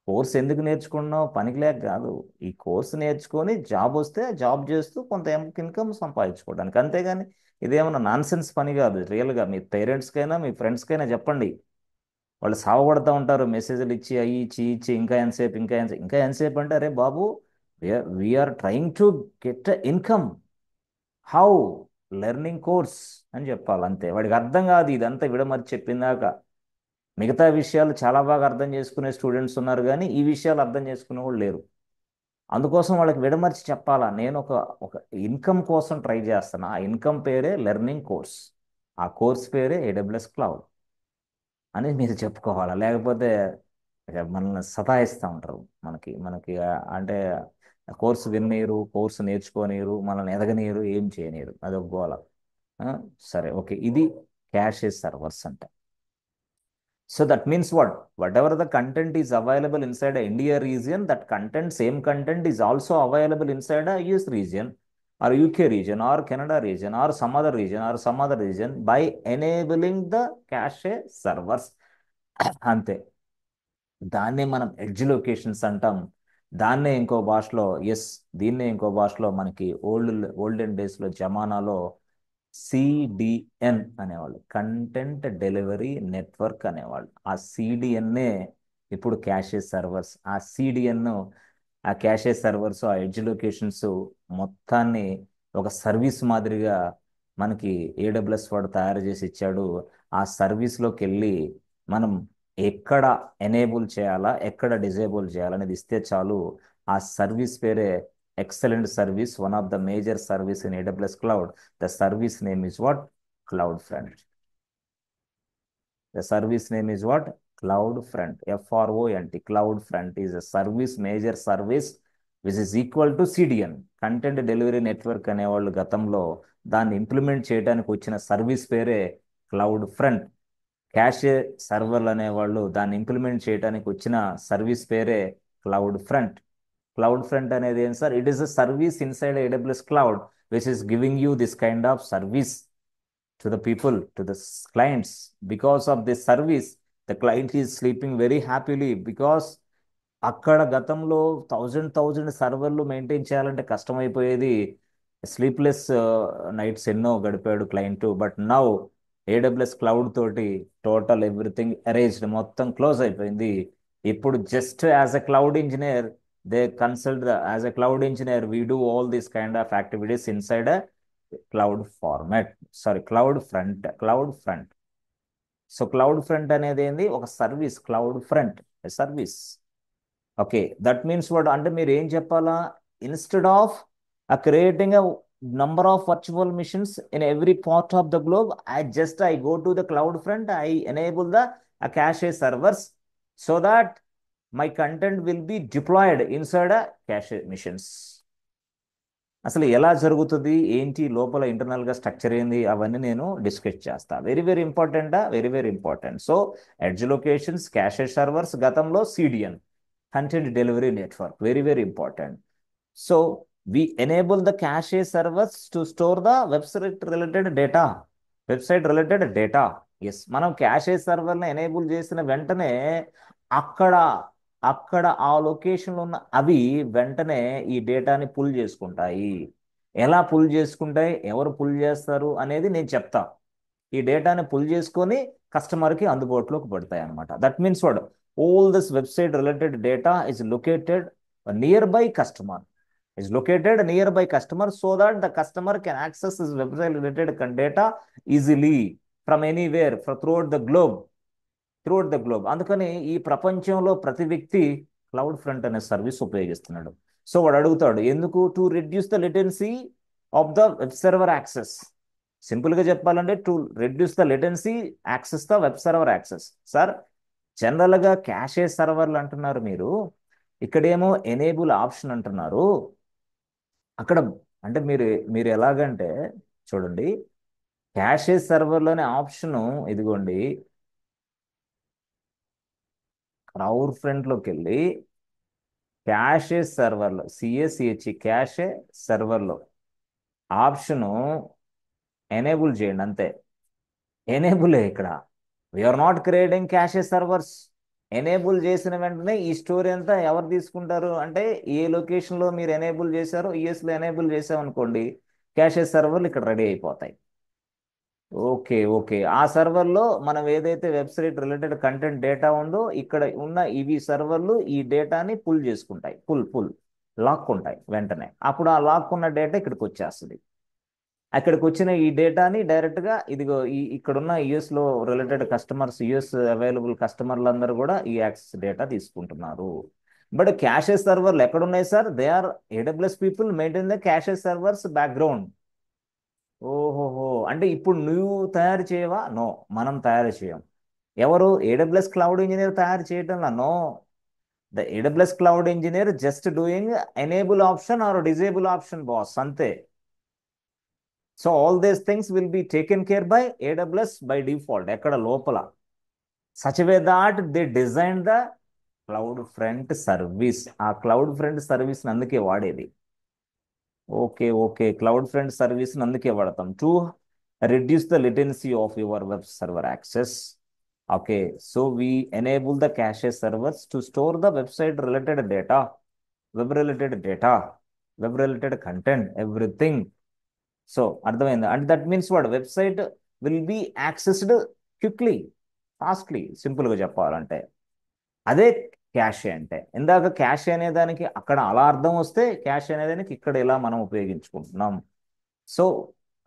కోర్స్ ఎందుకు నేర్చుకున్నావు? పనికి లేక కాదు. ఈ కోర్స్ నేర్చుకొని జాబ్ వస్తే జాబ్ చేస్తూ కొంత ఇన్కమ్ సంపాదించుకోవడానికి, అంతేగాని ఇదేమన్నా నాన్ సెన్స్ పని కాదు. రియల్గా మీ పేరెంట్స్కైనా మీ ఫ్రెండ్స్కైనా చెప్పండి. వాళ్ళు సావగొడతా ఉంటారు మెసేజ్లు ఇచ్చి, అవి ఇచ్చి ఇచ్చి, ఇంకా ఎంతసేపు ఇంకా ఎంతసేపు ఇంకా ఎంతసేపు అంటే, అరే బాబు, we are trying to get income. How? Learning course అని చెప్పాలి అంతే. వాడికి అర్థం కాదు ఇదంతా విడమర్చి చెప్పిందాక. మిగతా విషయాలు చాలా బాగా అర్థం చేసుకునే స్టూడెంట్స్ ఉన్నారు, కానీ ఈ విషయాలు అర్థం చేసుకునే వాళ్ళు లేరు. అందుకోసం వాళ్ళకి విడమర్చి చెప్పాలా, నేను ఒక ఒక ఇన్కమ్ కోసం ట్రై చేస్తాను, ఆ ఇన్కమ్ పేరే లెర్నింగ్ కోర్స్, ఆ కోర్స్ పేరే AWS క్లౌడ్ అని మీరు చెప్పుకోవాలా. లేకపోతే ఇక మనల్ని సతాయిస్తూ ఉంటారు. మనకి మనకి అంటే కోర్సు విన్నీరు, కోర్సు నేర్చుకోనీరు, మనల్ని ఎదగనీరు, ఏం చేయనీరు, అదొక గోల. ఆ, సరే, ఓకే, ఇది క్యాషే సర్వర్స్ అంటే. So that means what? Whatever the content is available inside a India region, that content, same content is also available inside a US region or UK region or Canada region or some other region by enabling the cache servers. అంతే. దాన్నే మనం edge locations అంటాం. దాన్నే ఇంకో భాషలో, yes, దీన్నే ఇంకో భాషలో మనకి ఓల్డెన్ డేస్లో జమానాలో సిడిఎన్ అనేవాళ్ళు, కంటెంట్ డెలివరీ నెట్వర్క్ అనేవాళ్ళు. ఆ సిడిఎన్నే ఇప్పుడు క్యాషే సర్వర్స్. ఆ సిడిఎన్, ఆ క్యాషే సర్వర్స్, ఆ ఎడ్జ్ లొకేషన్స్ మొత్తాన్ని ఒక సర్వీస్ మాదిరిగా మనకి AWS వాడు తయారు చేసి ఇచ్చాడు. ఆ సర్వీస్లోకి వెళ్ళి మనం ఎక్కడ ఎనేబుల్ చేయాలా, ఎక్కడ డిజేబుల్ చేయాలనేది ఇస్తే చాలు. ఆ సర్వీస్ పేరే excellent service, one of the major service in AWS cloud. The service name is what? CloudFront. The service name is what? CloudFront. FRONT. CloudFront is a service, major service, which is equal to CDN. Content delivery network అనేవాళ్ళు గతంలో దాన్ని implement చేయడానికి వచ్చిన service పేరే cloud front. క్యాషే సర్వర్లు అనేవాళ్ళు దాన్ని implement చేయడానికి వచ్చిన సర్వీస్ పేరే క్లౌడ్ ఫ్రంట్. క్లౌడ్ ఫ్రంట్ అనేది ఏం sir? It is a service inside AWS cloud which is giving you this kind of service to the people, to the clients. Because of this service, the client is sleeping very happily because అక్కడ గతంలో thousand సర్వర్లు maintain చేయాలంటే కష్టమైపోయేది. Sleepless nights ఎన్నో గడిపాడు client. But now AWS cloud తోటి total everything arranged, మొత్తం close అయిపోయింది. ఇప్పుడు just as a cloud engineer, they consult as a cloud engineer, we do all these kind of activities inside a cloud format, sorry cloud front. So cloud front అనేది ఏంది? ఒక service. Cloud front service. Okay, that means what అంటే మీరు ఏం చెప్పాలా? Instead of creating a number of virtual machines in every part of the globe, I go to the cloud front, I enable the cache servers so that my content will be deployed inside a cache machines. అసలు ఎలా జరుగుతుంది, ఏంటి లోపల ఇంటర్నల్గా structure ఏంది, అవన్నీ నేను discuss చేస్తా. వెరీ వెరీ ఇంపార్టెంటా? Very very important. So edge locations, cache servers, గతంలో CDN, content delivery network, very very important. So we enable the cache servers to store the website related data. Yes, మనం cache సర్వర్ని enable చేసిన వెంటనే అక్కడ అక్కడ ఆ లొకేషన్లో ఉన్న అవి వెంటనే ఈ డేటాని పుల్ చేసుకుంటాయి. ఎలా పుల్ చేసుకుంటాయి, ఎవరు పుల్ చేస్తారు అనేది నేను చెప్తా. ఈ డేటాని పుల్ చేసుకొని కస్టమర్కి అందుబాటులోకి పడతాయి అనమాట. That means what, all this website related data is located nearby customer, is located nearby customer, so that the customer can access this website related data easily from anywhere throughout the globe, throughout the globe. అందుకని ఈ ప్రపంచంలో ప్రతి వ్యక్తి cloud front అనే service ఉపయోగిస్తున్నాడు. So వాడు అడుగుతాడు ఎందుకు, to reduce the latency of the web server access. సింపుల్గా చెప్పాలంటే to reduce the latency access the web server access. Sir జనరల్గా క్యాషే సర్వర్లు అంటున్నారు మీరు, ఇక్కడేమో ఎనేబుల్ ఆప్షన్ అంటున్నారు. అక్కడ అంటే మీరు మీరు ఎలాగంటే చూడండి, క్యాషే సర్వర్లోనే ఆప్షను ఇదిగోండి, క్లౌడ్ ఫ్రంట్లోకి వెళ్ళి క్యాషే సర్వర్లో సిఏసిహెచ్ క్యాషే సర్వర్లో ఆప్షను ఎనేబుల్ చేయండి అంతే. ఎనేబుల్ ఇక్కడ, we are not creating cache servers. Enable చేసిన వెంటనే ఈ స్టోరీ అంతా ఎవరు తీసుకుంటారు అంటే, ఏ లొకేషన్లో మీరు ఎనేబుల్ చేశారో యుఎస్లో ఎనేబుల్ చేసామనుకోండి, క్యాషే సర్వర్లు ఇక్కడ రెడీ అయిపోతాయి. ఓకే ఓకే, ఆ సర్వర్లో మనం ఏదైతే వెబ్సైట్ రిలేటెడ్ కంటెంట్ డేటా ఉందో ఇక్కడ ఉన్న ఇవి సర్వర్లు ఈ డేటాని పుల్ చేసుకుంటాయి, లాక్కుంటాయి వెంటనే. అప్పుడు ఆ లాక్కున్న డేటా ఇక్కడికి వచ్చేస్తుంది. అక్కడికి వచ్చిన ఈ డేటాని డైరెక్ట్గా ఇదిగో ఇక్కడున్న యుఎస్లో రిలేటెడ్ కస్టమర్స్, యుఎస్ అవైలబుల్ కస్టమర్లు అందరూ కూడా ఈ యాక్సెస్ డేటా తీసుకుంటున్నారు. బట్ క్యాషెస్ సర్వర్లు ఎక్కడున్నాయి sir, they are AWS people maintain the caches servers background. ఓహోహో, అంటే ఇప్పుడు నువ్వు తయారు చేయవా? నో, మనం తయారు చేయం. ఎవరు, ఏడబ్ల్యూఎస్ క్లౌడ్ ఇంజనీర్ తయారు చేయటంలా? No, the AWS cloud engineer just doing enable option or disable option boss అంతే. So all these things will be taken care by AWS by default, ఎక్కడ లోపల. Such way that they design the CloudFront service. ఆ CloudFront service అందుకే వాడేది. Okay okay, CloudFront service అందుకే వాడతాం to reduce the latency of your web server access. Okay, so we enable the cache servers to store the website related data, web related data, web related content, everything. So అర్థమైందా? and that means what, website will be accessed quickly, fastly, simple గా చెప్పాలంటే అదే క్యాషే అంటే. ఇందాక క్యాషే అనే దానికి అక్కడ అలా అర్థం వస్తే, క్యాష్ అనే దానికి ఇక్కడ ఇలా మనం ఉపయోగించుకుంటున్నాం. సో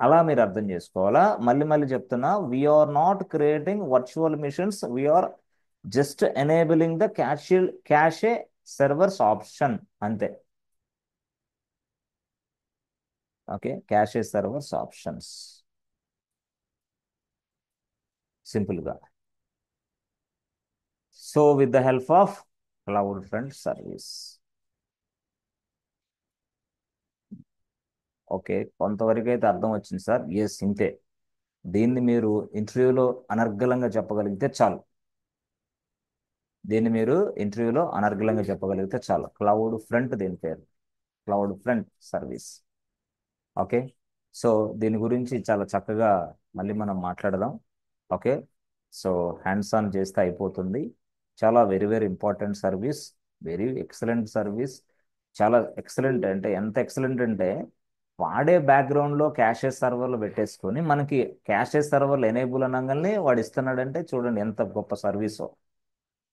అలా మీరు అర్థం చేసుకోవాలా. మళ్ళీ మళ్ళీ చెప్తున్నా, we are not creating virtual machines, we are just enabling the cache servers option అంతే. ఓకే, క్యాషే సర్వర్స్ ఆప్షన్స్ సింపుల్గా. So with the help of CloudFront service. Okay, కొంతవరకు అయితే అర్థం వచ్చింది సార్. ఎస్, ఇంతే. దీన్ని మీరు ఇంటర్వ్యూలో అనర్గళంగా చెప్పగలిగితే చాలు. దీన్ని మీరు ఇంటర్వ్యూలో అనర్గళంగా చెప్పగలిగితే చాలు. క్లౌడ్ ఫ్రంట్ దీని పేరు, cloud front service. Okay, so దీని గురించి చాలా చక్కగా మళ్ళీ మనం మాట్లాడదాం. ఓకే, సో హ్యాండ్స్ ఆన్ చేస్తే అయిపోతుంది. చాలా very very important service, very excellent service. చాలా ఎక్సలెంట్ అంటే ఎంత ఎక్సలెంట్ అంటే, వాడే బ్యాక్గ్రౌండ్లో క్యాషెస్ సర్వర్లు పెట్టేసుకొని మనకి క్యాషెస్ సర్వర్లు ఎనేబుల్ అనగానే వాడు ఇస్తున్నాడంటే చూడండి ఎంత గొప్ప సర్వీసో.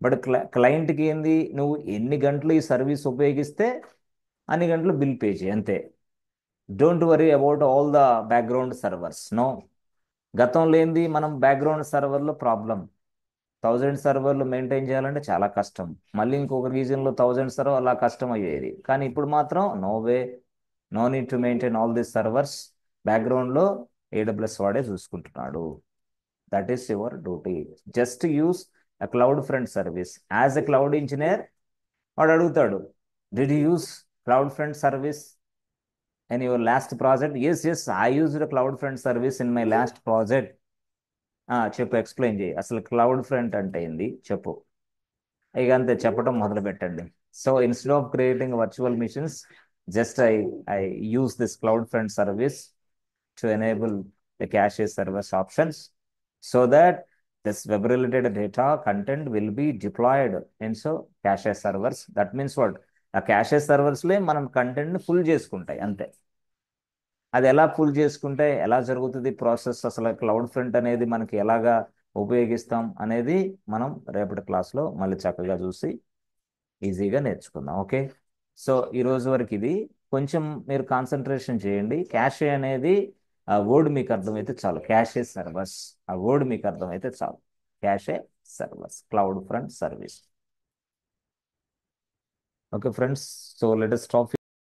బట్ క్లయింట్కి ఏంది, నువ్వు ఎన్ని గంటలు ఈ సర్వీస్ ఉపయోగిస్తే అన్ని గంటలు బిల్ పే చేయి అంతే. Don't worry about all the background servers. No, గతంలో ఏంది, మనం బ్యాక్గ్రౌండ్ సర్వర్లో ప్రాబ్లం, 1000 సర్వర్లు మెయింటైన్ చేయాలంటే చాలా కష్టం. మళ్ళీ ఇంకొక రీజన్లో 1000 సర్వర్ అలా కష్టం అయ్యేది. కానీ ఇప్పుడు మాత్రం no way, no need to maintain all these servers. బ్యాక్గ్రౌండ్లో ఏడబ్ల్యూఎస్ వాడే చూసుకుంటున్నాడు. That is your duty. Just use a cloud front service. As a cloud engineer, వాడు అడుగుతాడు, did you use cloud front service in your last project? Yes, yes, I used a cloud front service in my last project. చెప్పు, explain చేయి, అసలు cloud front అంటే ఏంది చెప్పు. ఇక అంతే, చెప్పడం మొదలు పెట్టండి. So instead of creating virtual machines, just I use this cloud front service to enable the cache service options, so that This web related data content will be deployed in so cache servers. That means what? ఆ క్యాషే సర్వర్స్లే మనం కంటెంట్ని full చేసుకుంటాయి అంతే. అది ఎలా full చేసుకుంటే ఎలా జరుగుతుంది ప్రాసెస్, అసలు క్లౌడ్ ఫ్రంట్ అనేది మనకి ఎలాగా ఉపయోగిస్తాం అనేది మనం రేపటి క్లాస్లో మళ్ళీ చక్కగా చూసి ఈజీగా నేర్చుకుందాం. ఓకే, సో ఈ రోజు వరకు ఇది. కొంచెం మీరు కాన్సన్ట్రేషన్ చేయండి. క్యాషే అనేది ఆ వర్డ్ మీకు అర్థమైతే చాలు. క్యాషే సర్వర్స్, ఆ వర్డ్ మీకు అర్థమైతే చాలు. Cache servers, CloudFront service. Okay friends, so let us stop